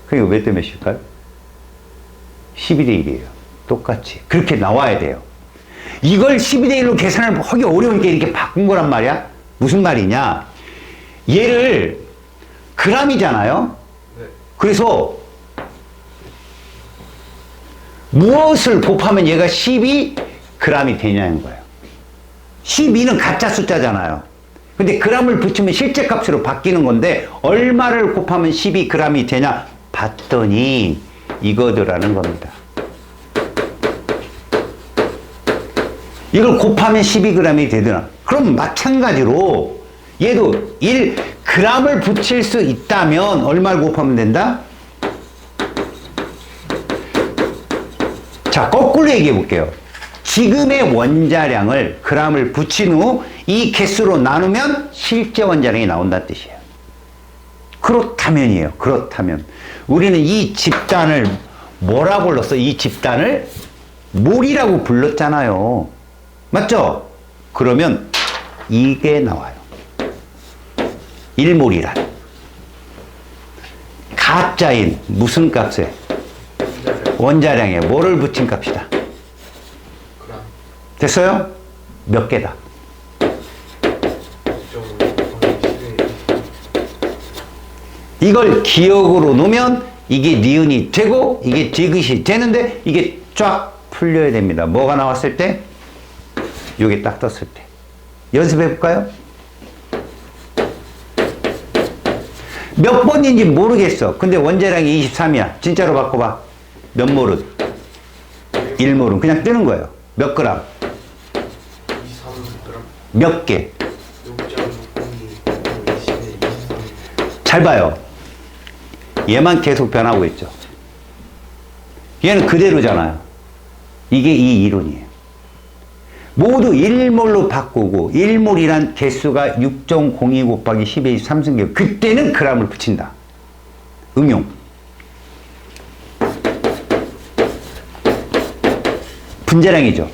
그러니까 몇 대 몇일까요? 12대 1이에요. 똑같이. 그렇게 나와야 돼요. 이걸 12대 1로 계산을 하기 어려우니까 이렇게 바꾼 거란 말이야. 무슨 말이냐? 얘를 g이잖아요. 네. 그래서 무엇을 곱하면 얘가 12 g이 되냐는 거예요. 12는 가짜 숫자잖아요. 근데 g을 붙이면 실제 값으로 바뀌는 건데 얼마를 곱하면 12g이 되냐 봤더니 이거더라는 겁니다. 이걸 곱하면 12g이 되더라. 그럼 마찬가지로 얘도 1g을 붙일 수 있다면 얼마를 곱하면 된다? 자, 거꾸로 얘기해 볼게요. 지금의 원자량을 g을 붙인 후 이 개수로 나누면 실제 원자량이 나온다는 뜻이에요. 그렇다면이에요. 그렇다면 우리는 이 집단을 뭐라고 불렀어? 이 집단을 몰이라고 불렀잖아요. 맞죠? 그러면 이게 나와요. 1몰이란 가짜인 무슨 값에? 원자량에 뭐를 붙인 값이다. 그럼 됐어요? 몇 개다? 6.5 이걸 기억으로 놓으면 이게 니은이 되고 이게 디귿이 되는데 이게 쫙 풀려야 됩니다. 뭐가 나왔을 때? 요게 딱 떴을 때. 연습해 볼까요? 몇 번인지 모르겠어. 근데 원자량이 23이야. 진짜로 바꿔봐. 몇 몰은? 1몰은 그냥 뜨는 거예요. 몇 그램? 2, 3g 몇 개? 6.602 20에 23. 잘 봐요. 얘만 계속 변하고 있죠. 얘는 그대로잖아요. 이게 이 이론이에요. 모두 1몰로 바꾸고 1몰이란 개수가 6.02 곱하기 10의 23승계. 그때는 g을 붙인다. 응용. 분자량이죠.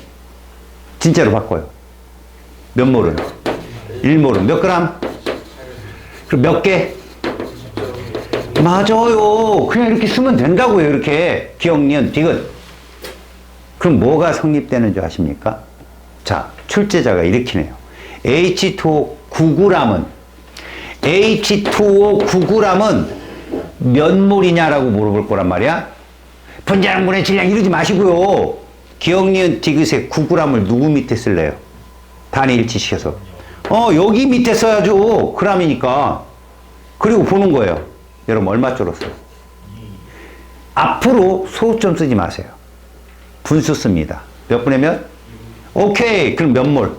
진짜로 바꿔요. 몇 몰은? 1몰은 몇 그램? 그럼 몇 개? 맞아요. 그냥 이렇게 쓰면 된다고요. 이렇게 기억, 니은, 디귿. 그럼 뭐가 성립되는 줄 아십니까? 자, 출제자가 이렇게 내요. H2O 9g은 H2O 9g은 몇 몰이냐라고 물어볼 거란 말이야. 분자량분의 질량 이러지 마시고요. 기억, 니은, 디귿의 9g을 누구 밑에 쓸래요? 단위 일치시켜서. 여기 밑에 써야죠. g이니까. 그리고 보는 거예요. 여러분 얼마 줄었어요? 앞으로 소수점 쓰지 마세요. 분수 씁니다. 몇 분의 몇? 오케이. 그럼 몇 몰?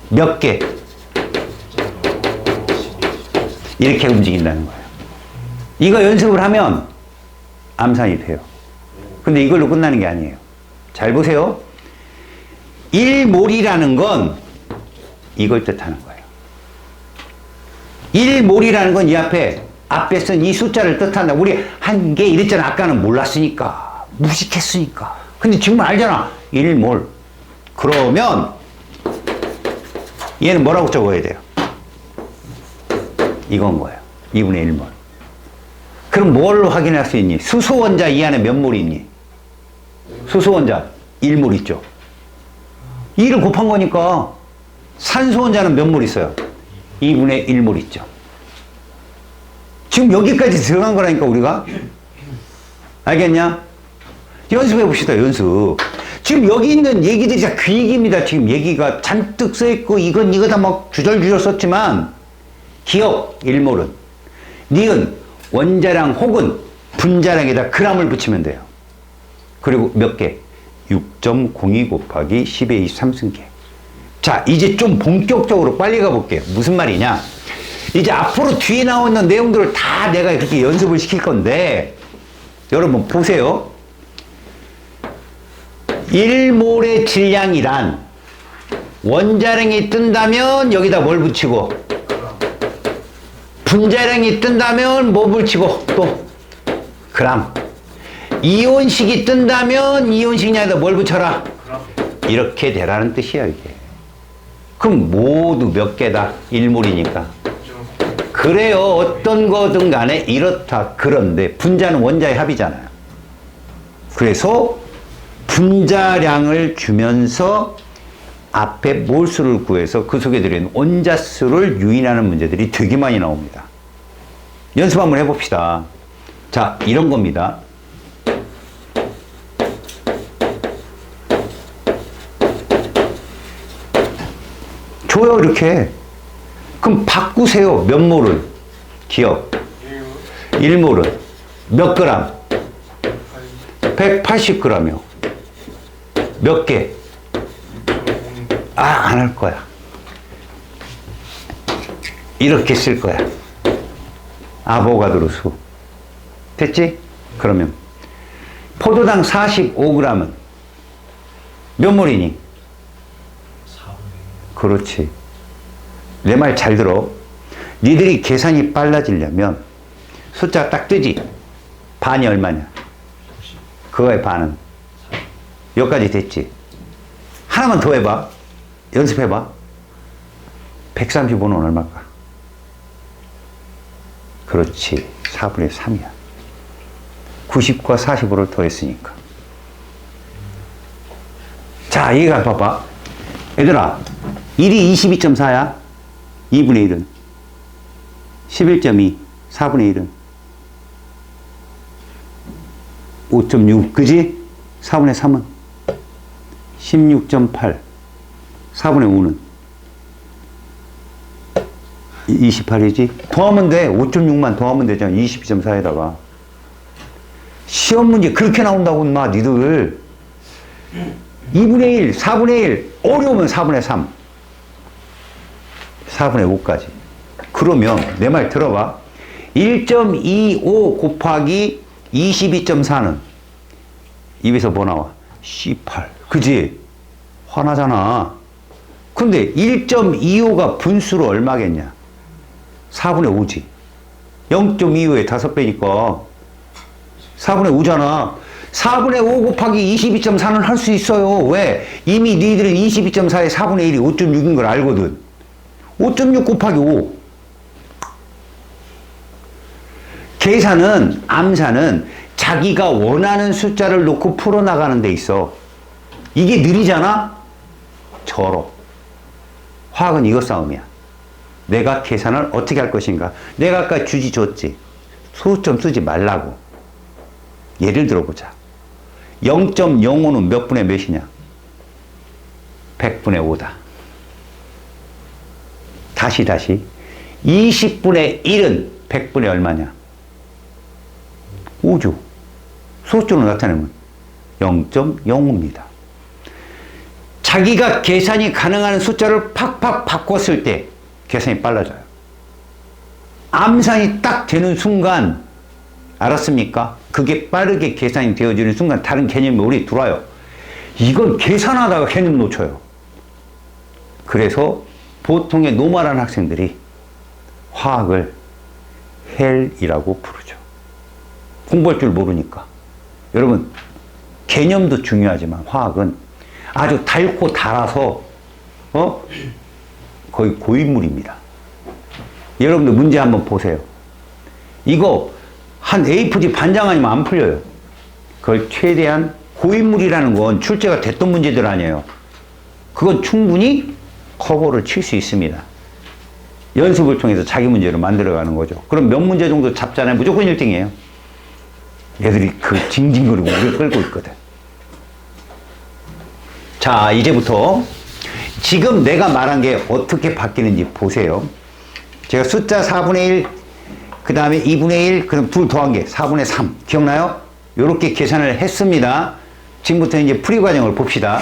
몇 개? 이렇게 움직인다는 거예요. 이거 연습을 하면 암산이 돼요. 근데 이걸로 끝나는 게 아니에요. 잘 보세요. 1몰이라는 건 이걸 뜻하는 거예요. 1몰이라는 건 이 앞에 쓴 이 숫자를 뜻한다. 우리 한 개 이랬잖아. 아까는 몰랐으니까. 무식했으니까. 근데 지금은 알잖아. 1몰. 그러면 얘는 뭐라고 적어야 돼요? 이건 거예요. 2분의 1몰. 그럼 뭘 확인할 수 있니? 수소원자 이 안에 몇 몰이 있니? 수소원자 1몰 있죠. 2를 곱한 거니까 산소원자는 몇 몰 있어요? 2분의 1몰 있죠. 지금 여기까지 들어간 거라니까 우리가. 알겠냐? 연습해 봅시다. 연습. 지금 여기 있는 얘기들이 다 그 얘기입니다. 지금 얘기가 잔뜩 써있고 이건 이거 다 막 주절주절 썼지만 기억 1몰은 니은 원자량 혹은 분자량에다 g을 붙이면 돼요. 그리고 몇 개? 6.02 곱하기 10의 23승계. 자, 이제 좀 본격적으로 빨리 가볼게요. 무슨 말이냐? 이제 앞으로 뒤에 나오는 내용들을 다 내가 이렇게 연습을 시킬 건데, 여러분 보세요. 1몰의 질량이란 원자량이 뜬다면 여기다 뭘 붙이고, 분자량이 뜬다면 뭐 붙이고, 또 그람. 이온식이 뜬다면 이온식량에다 뭘 붙여라? 이렇게 되라는 뜻이야, 이게. 그럼 모두 몇 개다? 1몰이니까. 그래요. 어떤 거든 간에 이렇다. 그런데 분자는 원자의 합이잖아요. 그래서 분자량을 주면서 앞에 몰수를 구해서 그 속에 들어있는 원자수를 유인하는 문제들이 되게 많이 나옵니다. 연습 한번 해봅시다. 자, 이런 겁니다. 이렇게. 그럼 바꾸세요. 몇 몰을? 기억. 1몰은 몇 그램? 180g이요. 몇 개? 안 할 거야. 이렇게 쓸 거야. 아보가드로 수. 됐지? 그러면 포도당 45g은 몇 몰이니? 4분의 그렇지. 내 말 잘 들어. 니들이 계산이 빨라지려면 숫자 딱 뜨지? 반이 얼마냐? 그거의 반은? 여기까지 됐지? 하나만 더 해봐. 연습해봐. 135는 얼마일까? 그렇지. 4분의 3이야. 90과 45를 더했으니까. 자, 이해가 봐봐. 얘들아, 1이 22.4야. 2분의 1은 11.2, 4분의 1은 5.6, 그지? 4분의 3은 16.8, 4분의 5는 28이지? 더하면 돼. 5.6만 더하면 되잖아. 22.4에다가. 시험 문제 그렇게 나온다고, 인마, 니들. 2분의 1, 4분의 1, 어려우면 4분의 3. 4분의 5까지. 그러면 내 말 들어봐. 1.25 곱하기 22.4는 입에서 뭐 나와? C8. 그지? 화나잖아. 근데 1.25가 분수로 얼마겠냐? 4분의 5지. 0.25의 5배니까 4분의 5잖아. 4분의 5 곱하기 22.4는 할 수 있어요. 왜? 이미 니들은 22.4에 4분의 1이 5.6인 걸 알거든. 5.6 곱하기 5. 계산은, 암산은 자기가 원하는 숫자를 놓고 풀어나가는 데 있어. 이게 느리잖아? 절어. 화학은 이거 싸움이야. 내가 계산을 어떻게 할 것인가. 내가 아까 주지 줬지. 소수점 쓰지 말라고. 예를 들어보자. 0.05는 몇 분의 몇이냐? 100분의 5다. 다시 20분의 1은 100분의 얼마냐? 5죠. 소수점으로 나타내면 0.05입니다. 자기가 계산이 가능한 숫자를 팍팍 바꿨을 때 계산이 빨라져요. 암산이 딱 되는 순간, 알았습니까? 그게 빠르게 계산이 되어지는 순간 다른 개념이 우리 들어와요. 이건 계산하다가 개념 놓쳐요. 그래서 보통의 노멀한 학생들이 화학을 헬이라고 부르죠. 공부할 줄 모르니까. 여러분, 개념도 중요하지만 화학은 아주 달고 달아서 거의 고인물입니다. 여러분들 문제 한번 보세요. 이거 한 A4지 반장 아니면 안 풀려요. 그걸 최대한 고인물이라는 건 출제가 됐던 문제들 아니에요. 그건 충분히 커버를 칠 수 있습니다. 연습을 통해서 자기 문제로 만들어가는 거죠. 그럼 몇 문제 정도 잡잖아요. 무조건 1등이에요. 얘들이 그 징징거리고 우리를 끌고 있거든. 자, 이제부터 지금 내가 말한 게 어떻게 바뀌는지 보세요. 제가 숫자 4분의 1, 그 다음에 2분의 1, 그럼 둘 더한 게 4분의 3. 기억나요? 이렇게 계산을 했습니다. 지금부터 이제 풀이 과정을 봅시다.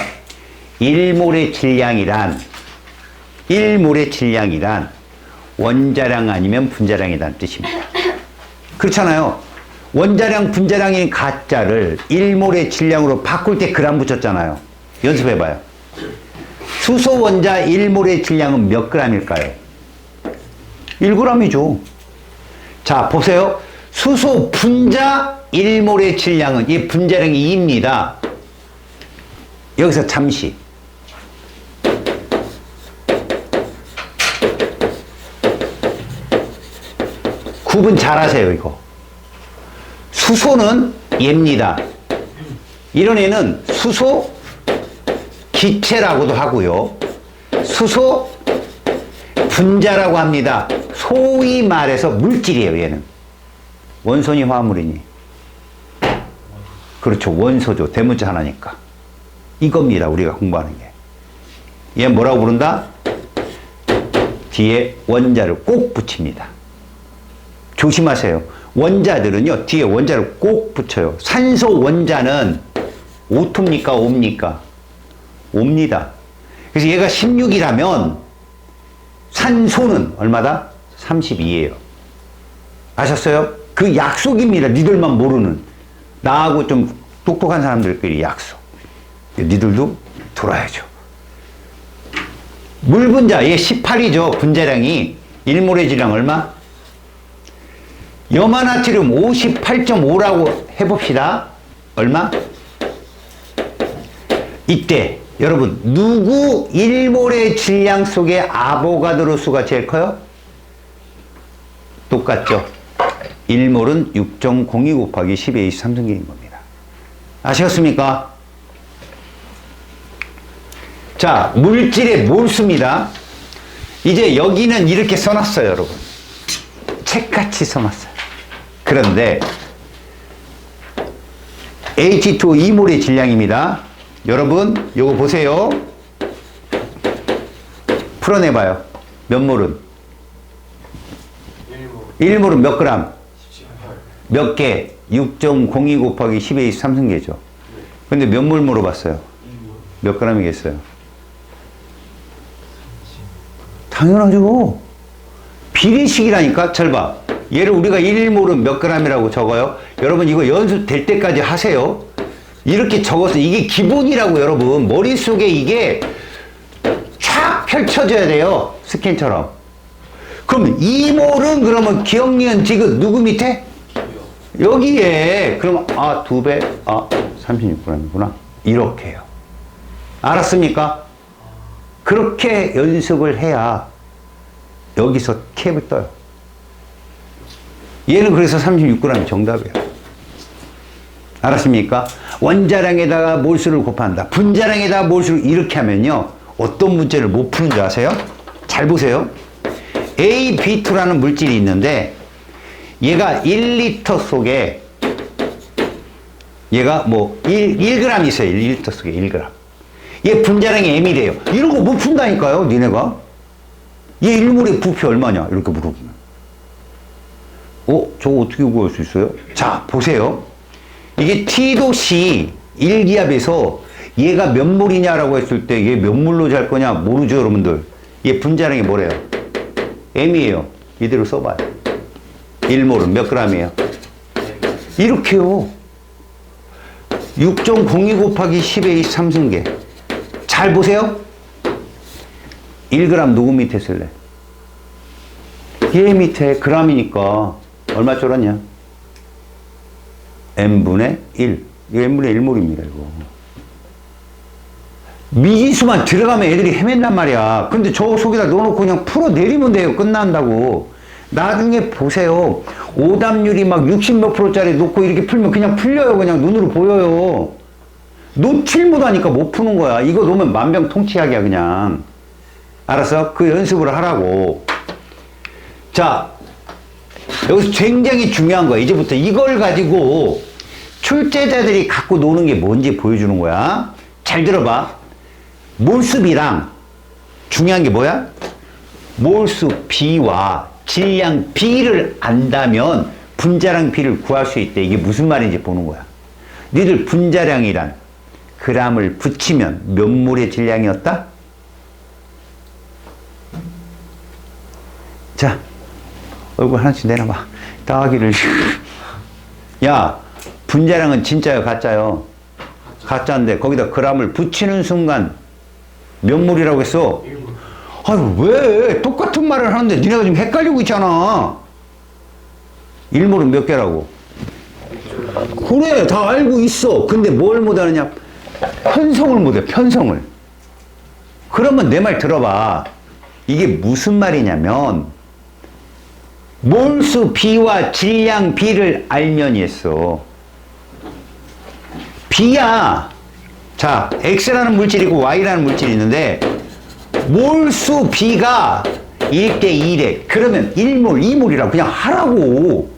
1몰의 질량이란 원자량 아니면 분자량이라는 뜻입니다. 그렇잖아요. 원자량, 분자량인 가짜를 1몰의 질량으로 바꿀 때 그램 붙였잖아요. 연습해봐요. 수소 원자 1몰의 질량은 몇 g일까요? 1g이죠. 자, 보세요. 수소 분자 1몰의 질량은, 이 분자량이 2입니다. 여기서 잠시. 구분 잘 하세요, 이거. 수소는 얘입니다. 이런 애는 수소 기체라고도 하고요. 수소 분자라고 합니다. 소위 말해서 물질이에요, 얘는. 원소니 화물이니? 그렇죠. 원소죠. 대문자 하나니까. 이겁니다, 우리가 공부하는 게. 얘 뭐라고 부른다? 뒤에 원자를 꼭 붙입니다. 조심하세요. 원자들은요, 뒤에 원자를 꼭 붙여요. 산소 원자는 오토입니까? 옵니까? 옵니다. 그래서 얘가 16이라면 산소는 얼마다? 32예요. 아셨어요? 그 약속입니다. 니들만 모르는. 나하고 좀 똑똑한 사람들끼리 약속. 니들도 돌아야죠. 물 분자, 얘 18이죠. 분자량이. 1몰의 질량 얼마? 염화나트륨 58.5라고 해봅시다. 얼마? 이때 여러분 누구 1몰의 질량 속에 아보가드로 수가 제일 커요? 똑같죠. 1몰은 6.02 곱하기 10의 23승계인 겁니다. 아시겠습니까? 자, 물질의 몰수입니다. 이제 여기는 이렇게 써놨어요, 여러분. 책같이 써놨어요. 그런데 H2O 2몰의 질량입니다. 여러분, 요거 보세요. 풀어내봐요. 몇 몰은? 1몰은 몇 그램? 18. 몇 개? 6.02 곱하기 10의 23승계죠. 근데 몇 몰 물어봤어요? 몇 그램이겠어요? 당연하죠. 비례식이라니까. 잘 봐. 얘를 우리가 1몰은 몇 그램이라고 적어요? 여러분 이거 연습 될 때까지 하세요. 이렇게 적어서 이게 기본이라고 여러분. 머릿속에 이게 쫙 펼쳐져야 돼요. 스캔처럼. 그럼 2몰은 그러면 기억, 니은, 디귿 누구 밑에? 여기에. 그럼 2배, 36g이구나. 이렇게 해요. 알았습니까? 그렇게 연습을 해야 여기서 캡을 떠요. 얘는 그래서 36g이 정답이에요. 알았습니까? 원자량에다가 몰수를 곱한다. 분자량에다가 몰수를 이렇게 하면요. 어떤 문제를 못 푸는 줄 아세요? 잘 보세요. AB2라는 물질이 있는데 얘가 1리터 속에 얘가 뭐 1g 있어요. 1리터 속에 1g. 얘 분자량이 M이래요. 이런 거 못 푼다니까요. 니네가. 얘 1몰의 부피 얼마냐? 이렇게 물어보면. 저거 어떻게 구할 수 있어요? 자, 보세요. 이게 T도씨 1기압에서 얘가 몇 몰이냐라고 했을 때 얘 몇 몰로 잘 거냐? 모르죠, 여러분들. 얘 분자량이 뭐래요? M이에요. 이대로 써봐요. 1몰은 몇 g이에요? 이렇게요. 6.02 곱하기 10의 23승계. 잘 보세요. 1g 누구 밑에 쓸래? 얘 밑에 g이니까 얼마 줄었냐? n분의 1. 이거 n분의 1몰입니다, 이거. 미지수만 들어가면 애들이 헤맨단 말이야. 근데 저 속에다 넣어놓고 그냥 풀어내리면 돼요. 끝난다고. 나중에 보세요. 오답률이 막 60몇 프로짜리 놓고 이렇게 풀면 그냥 풀려요. 그냥 눈으로 보여요. 놓칠 못하니까 못 푸는 거야. 이거 놓으면 만병통치약이야, 그냥. 알았어? 그 연습을 하라고. 자, 여기서 굉장히 중요한 거야. 이제부터 이걸 가지고 출제자들이 갖고 노는 게 뭔지 보여주는 거야. 잘 들어봐. 몰수비랑 중요한 게 뭐야? 몰수 B와 질량 B를 안다면 분자량 B를 구할 수 있대. 이게 무슨 말인지 보는 거야. 니들 분자량이란 g을 붙이면 몇 몰의 질량이었다? 자, 얼굴 하나씩 내놔봐. 따기를. 야, 분자량은 진짜요, 가짜요? 가짜인데 거기다 g을 붙이는 순간 몇 몰이라고 했어? 아유, 왜? 똑같은 말을 하는데 니네가 지금 헷갈리고 있잖아. 1몰은 몇 개라고? 그래, 다 알고 있어. 근데 뭘 못하느냐? 편성을 못해, 편성을. 그러면 내 말 들어봐. 이게 무슨 말이냐면 몰수 B와 질량 B를 알면 했어. B야. 자, X라는 물질이 있고 Y라는 물질이 있는데 몰수 B가 1대 1에 그러면 1몰, 2몰이라고 그냥 하라고.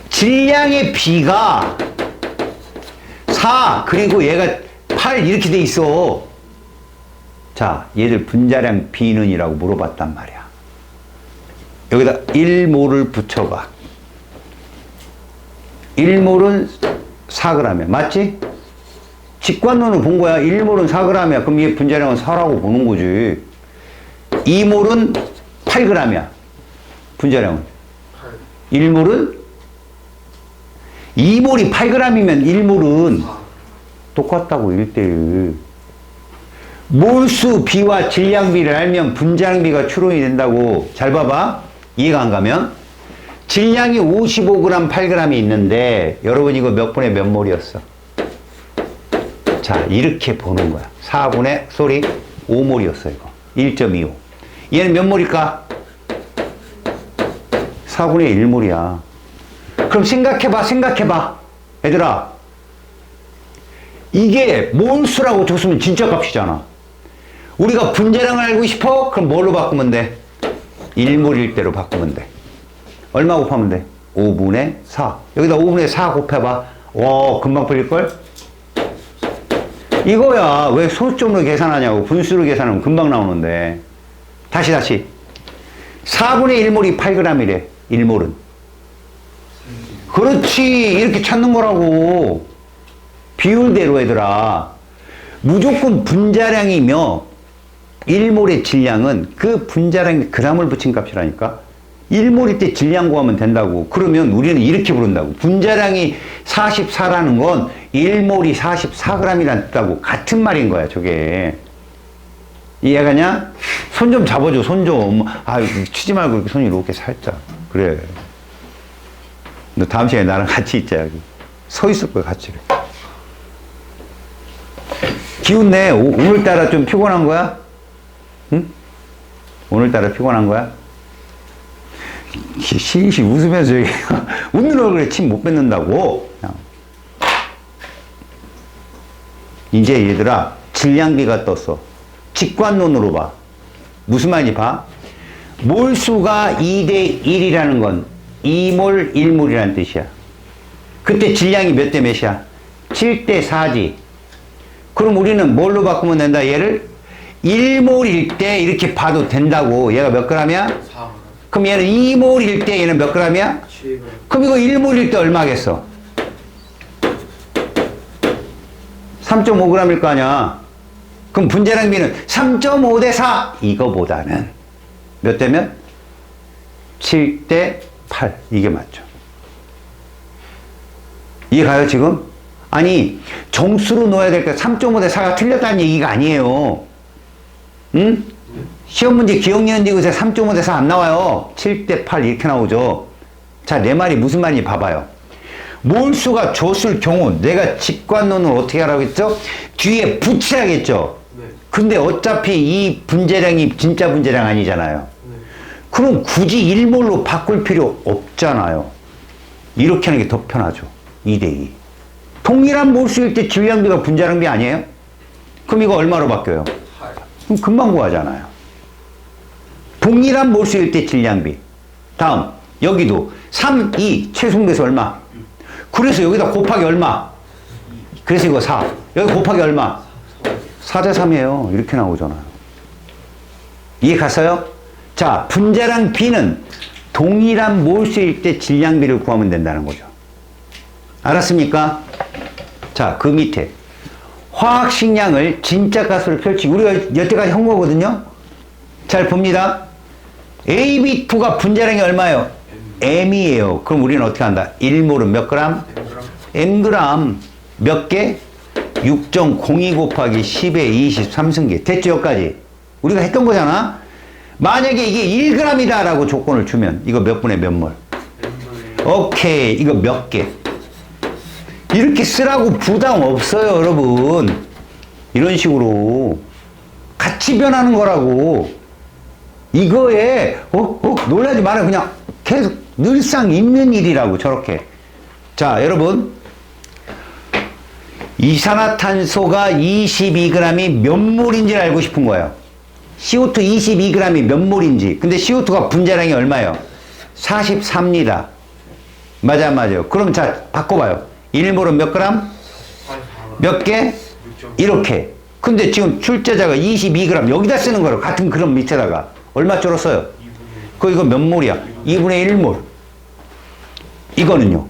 질량의 B가 4 그리고 얘가 8 이렇게 돼 있어. 자, 얘들 분자량 B는이라고 물어봤단 말이야. 여기다 1몰을 붙여봐. 1몰은 4g이야. 맞지? 직관론을 본 거야. 1몰은 4g이야. 그럼 얘 분자량은 4라고 보는 거지. 2몰은 8g이야. 분자량은. 1몰은 2몰이 8g이면 1몰은 똑같다고 1대1. 몰수 비와 질량 비를 알면 분자량 비가 추론이 된다고. 잘 봐봐. 이해가 안 가면. 질량이 55g, 8g이 있는데 여러분 이거 몇 분의 몇 몰이었어? 자, 이렇게 보는 거야. 4분의 5몰이었어 이거. 1.25. 얘는 몇 몰일까? 4분의 1몰이야. 그럼 생각해봐. 얘들아. 이게 몰수라고 줬으면 진짜 값이잖아. 우리가 분자량을 알고 싶어? 그럼 뭘로 바꾸면 돼? 1몰일 대로 바꾸면 돼. 얼마 곱하면 돼? 5분의 4. 여기다 5분의 4 곱해봐. 와, 금방 풀릴걸? 이거야. 왜 소수점으로 계산하냐고. 분수로 계산하면 금방 나오는데. 다시. 4분의 1몰이 8g이래. 1몰은. 그렇지. 이렇게 찾는 거라고. 비율대로 얘들아. 무조건 분자량이며 1몰의 질량은 그 분자량에 g을 붙인 값이라니까. 1몰일 때 질량 구하면 된다고. 그러면 우리는 이렇게 부른다고. 분자량이 44라는 건 1몰이 44g이라는 뜻하고 같은 말인 거야, 저게. 이해가냐? 손 좀 잡아줘, 손 좀. 아, 치지 말고 이렇게 손 이렇게 살짝. 그래. 너 다음 시간에 나랑 같이 있자, 여기. 서 있을 거야, 같이. 기운내. 오늘따라 좀 피곤한 거야? 응? 오늘따라 피곤한 거야? 시시 웃으면서 저기 웃는 얼굴에 침 못 뱉는다고. 이제 얘들아, 질량비가 떴어. 직관론으로 봐. 무슨 말인지 봐. 몰수가 2대 1이라는 건 2몰 1몰이라는 뜻이야. 그때 질량이 몇 대 몇이야? 7대 4지. 그럼 우리는 뭘로 바꾸면 된다? 얘를 1몰일 때 이렇게 봐도 된다고. 얘가 몇 g이야? 4g. 그럼 얘는 2몰일 때 얘는 몇 g이야? 7g. 그럼 이거 1몰일 때 얼마겠어? 3.5g일 거 아니야. 그럼 분자량 비는 3.5 대 4. 이거보다는 몇 대면? 7대 8. 이게 맞죠. 이해가요, 지금? 아니, 정수로 넣어야 될 거 3.5 대 4가 틀렸다는 얘기가 아니에요. 응? 시험 문제 기억력인데 요새 3.5 대 4 안 나와요. 7대 8 이렇게 나오죠. 자, 내 말이 무슨 말인지 봐봐요. 몰수가 줬을 경우 내가 직관론을 어떻게 하라고 했죠? 뒤에 붙여야겠죠. 네. 근데 어차피 이 분자량이 진짜 분자량 아니잖아요. 네. 그럼 굳이 1몰로 바꿀 필요 없잖아요. 이렇게 하는 게 더 편하죠. 2대2. 동일한 몰수일 때 질량비가 분자량비 아니에요? 그럼 이거 얼마로 바뀌어요? 8. 그럼 금방 구하잖아요. 동일한 몰수일 때 질량비. 다음, 여기도 3, 2, 최소배수 얼마? 그래서 여기다 곱하기 얼마? 그래서 이거 4. 여기 곱하기 얼마? 4대 3이에요. 이렇게 나오잖아요. 이해 갔어요? 자, 분자량 B는 동일한 몰수일 때 질량비를 구하면 된다는 거죠. 알았습니까? 자, 그 밑에 화학식량을 진짜 값으로 펼치고 우리가 여태까지 한 거거든요. 잘 봅니다. AB2가 분자량이 얼마예요? M이에요. 그럼 우리는 어떻게 한다? 1몰은 몇 그램? Mg. 몇 개? 6.02 곱하기 10의 23승계. 됐죠? 여기까지. 우리가 했던 거잖아. 만약에 이게 1g이다 라고 조건을 주면 이거 몇 분의 몇 몰? 오케이. 이거 몇 개? 이렇게 쓰라고 부담 없어요, 여러분. 이런 식으로 같이 변하는 거라고. 이거에 놀라지 말아요. 그냥 계속 늘상 있는 일이라고. 저렇게. 자, 여러분, 이산화탄소가 22g이 몇 몰인지를 알고 싶은 거예요. CO2 22g이 몇 몰인지. 근데 CO2가 분자량이 얼마예요? 44입니다. 맞아요. 그럼 자, 바꿔봐요. 1몰은 몇 그램? 몇 개? 이렇게. 근데 지금 출제자가 22g 여기다 쓰는 거로 같은 그럼 밑에다가 얼마 줄었어요? 이거 몇 몰이야? 2분의 1몰. 이거는요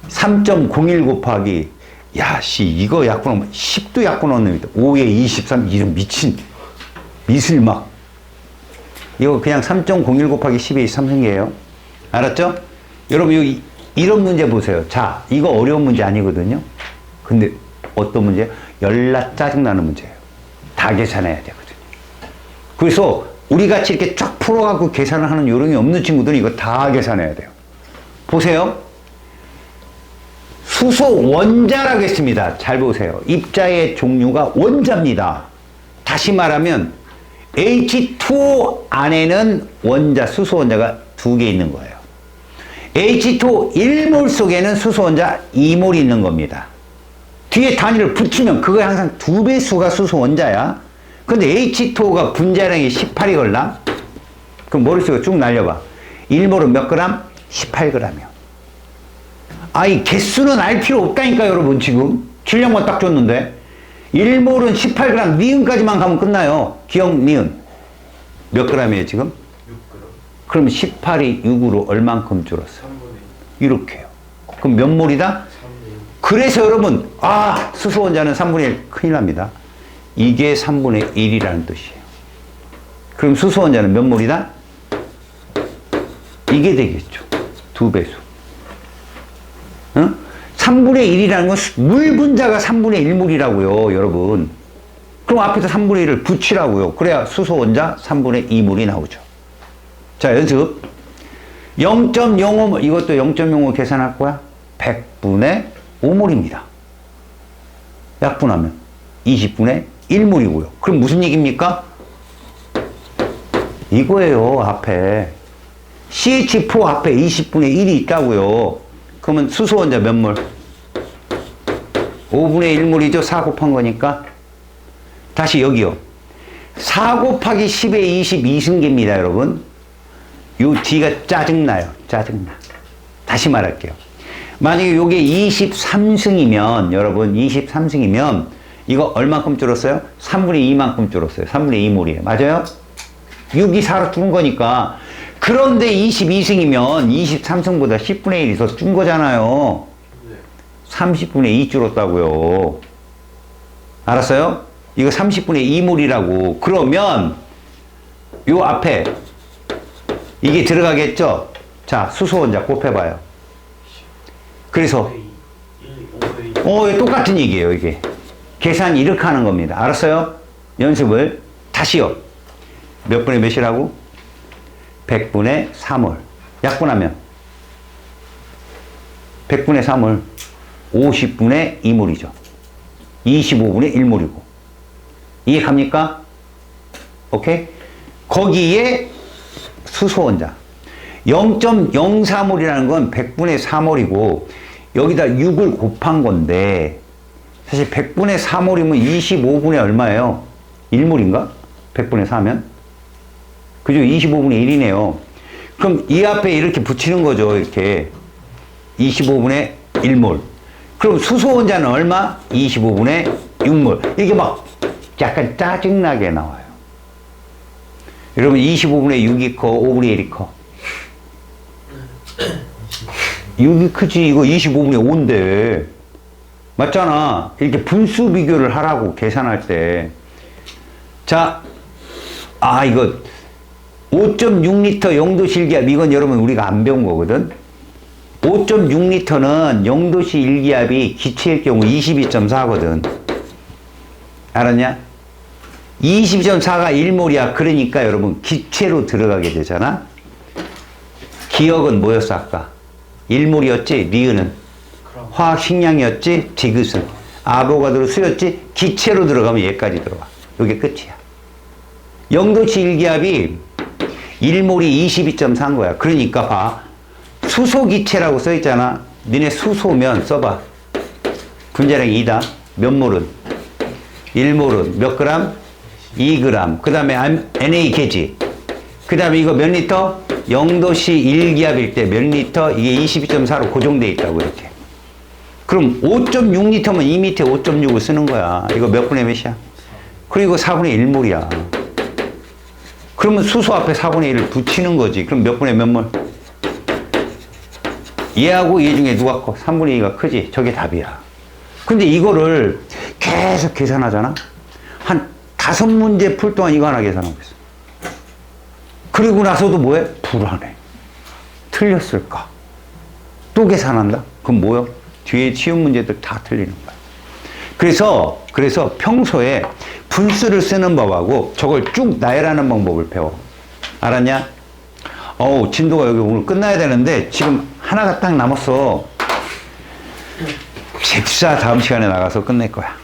3.01 곱하기 이거 약분하면 10도 약분하는 놈이다. 5에 23 이런 미친 미술막. 이거 그냥 3.01 곱하기 10에 23승계예요. 알았죠? 여러분 여기 이런 문제 보세요. 자, 이거 어려운 문제 아니거든요. 근데 어떤 문제? 열나 짜증나는 문제예요. 다 계산해야 되거든요. 그래서 우리 같이 이렇게 쫙 풀어갖고 계산을 하는 요령이 없는 친구들은 이거 다 계산해야 돼요. 보세요. 수소 원자라고 했습니다. 잘 보세요. 입자의 종류가 원자입니다. 다시 말하면 H2O 안에는 원자, 수소 원자가 2개 있는 거예요. H2O 1몰 속에는 수소 원자 2몰이 있는 겁니다. 뒤에 단위를 붙이면 그거에 항상 2배수가 수소 원자야. 근데 H2O가 분자량이 18이 걸나? 그럼 머릿속에 쭉 날려봐. 1몰은 몇 그램? 18g이요. 이 개수는 알 필요 없다니까 여러분. 지금 질량만 딱 줬는데 1몰은 18g, 니은까지만 가면 끝나요. 기억 니은 몇 g이에요 지금? 6g. 그럼 18이 6으로 얼만큼 줄었어? 3분의 이렇게요. 그럼 몇 몰이다? 3분의 그래서 여러분 수소 원자는 3분의 1 큰일 납니다. 이게 3분의 1이라는 뜻이에요. 그럼 수소 원자는 몇 몰이다? 이게 되겠죠. 2배수. 응? 3분의 1이라는 건 물 분자가 3분의 1몰이라고요, 여러분. 그럼 앞에서 3분의 1을 붙이라고요. 그래야 수소 원자 3분의 2몰이 나오죠. 자, 연습. 0.05몰, 이것도 0.05 계산할 거야? 100분의 5몰입니다. 약분하면 20분의 1몰이고요. 그럼 무슨 얘기입니까? 이거예요, 앞에. CH4 앞에 20분의 1이 있다고요. 그러면 수소 원자 몇 몰? 5분의 1몰이죠. 4 곱한 거니까. 다시 여기요. 4 곱하기 10의 22승계입니다, 여러분. 요 뒤가 짜증나요. 짜증나. 다시 말할게요. 만약에 요게 23승이면, 여러분, 23승이면, 이거 얼만큼 줄었어요? 3분의 2만큼 줄었어요. 3분의 2몰이에요. 맞아요? 6이 4로 준 거니까. 그런데 22승이면 23승보다 10분의 1이 더 준 거잖아요. 30분의 2 줄었다고요. 알았어요? 이거 30분의 2몰이라고. 그러면 요 앞에 이게 들어가겠죠? 자, 수소 원자 곱해봐요. 그래서 똑같은 얘기예요, 이게. 계산 이렇게 하는 겁니다. 알았어요? 연습을 다시요. 몇 분의 몇이라고? 100분의 3월. 약분하면 100분의 3월 50분의 2몰이죠. 25분의 1몰이고. 이해 갑니까? 오케이? 거기에 수소 원자 0.04몰이라는 건 100분의 4몰이고 여기다 6을 곱한 건데 사실 100분의 4몰이면 25분의 얼마예요? 1몰인가? 100분의 4면? 그죠? 25분의 1이네요. 그럼 이 앞에 이렇게 붙이는 거죠. 이렇게. 25분의 1몰. 그럼 수소 원자는 얼마? 25분의 6몰. 이게 막 약간 짜증나게 나와요. 여러분 25분의 6이 커? 5분의 1이 커? 6이 크지. 이거 25분의 5인데. 맞잖아. 이렇게 분수 비교를 하라고 계산할 때. 자, 이거 5.6L 영도시 1기압, 이건 여러분 우리가 안 배운 거거든. 5.6L는 영도시 1기압이 기체일 경우 22.4거든. 알았냐? 22.4가 1몰이야. 그러니까 여러분 기체로 들어가게 되잖아. 기억은 뭐였어 아까? 1몰이었지. 리은은 화학 식량이었지. 디귿은 아보가드로 수였지. 기체로 들어가면 얘까지 들어가. 이게 끝이야. 영도시 1기압이 1몰이 22.4인 거야. 그러니까 봐. 수소기체라고 써있잖아. 니네 수소면 써봐. 분자량이 2다. 몇 몰은? 1몰은 몇 그램? 2g. 그 다음에 Na계지. 그 다음에 이거 몇 리터? 영도시 1기압일 때 몇 리터? 이게 22.4로 고정되어 있다고 이렇게. 그럼 5.6리터면 이 밑에 5.6을 쓰는 거야. 이거 몇 분의 몇이야? 그리고 4분의 1몰이야. 그러면 수소 앞에 4분의 1을 붙이는 거지. 그럼 몇 분의 몇 몰? 얘하고 얘 중에 누가 커? 3분의 2가 크지. 저게 답이야. 근데 이거를 계속 계산하잖아? 한 5문제 풀 동안 이거 하나 계산하고 있어. 그리고 나서도 뭐해? 불안해. 틀렸을까? 또 계산한다? 그럼 뭐요? 뒤에 치운 문제들 다 틀리는 거야. 그래서 평소에 분수를 쓰는 법하고 저걸 쭉 나열하는 방법을 배워. 알았냐? 진도가 여기 오늘 끝나야 되는데 지금 하나가 딱 남았어. 집사 다음 시간에 나가서 끝낼 거야.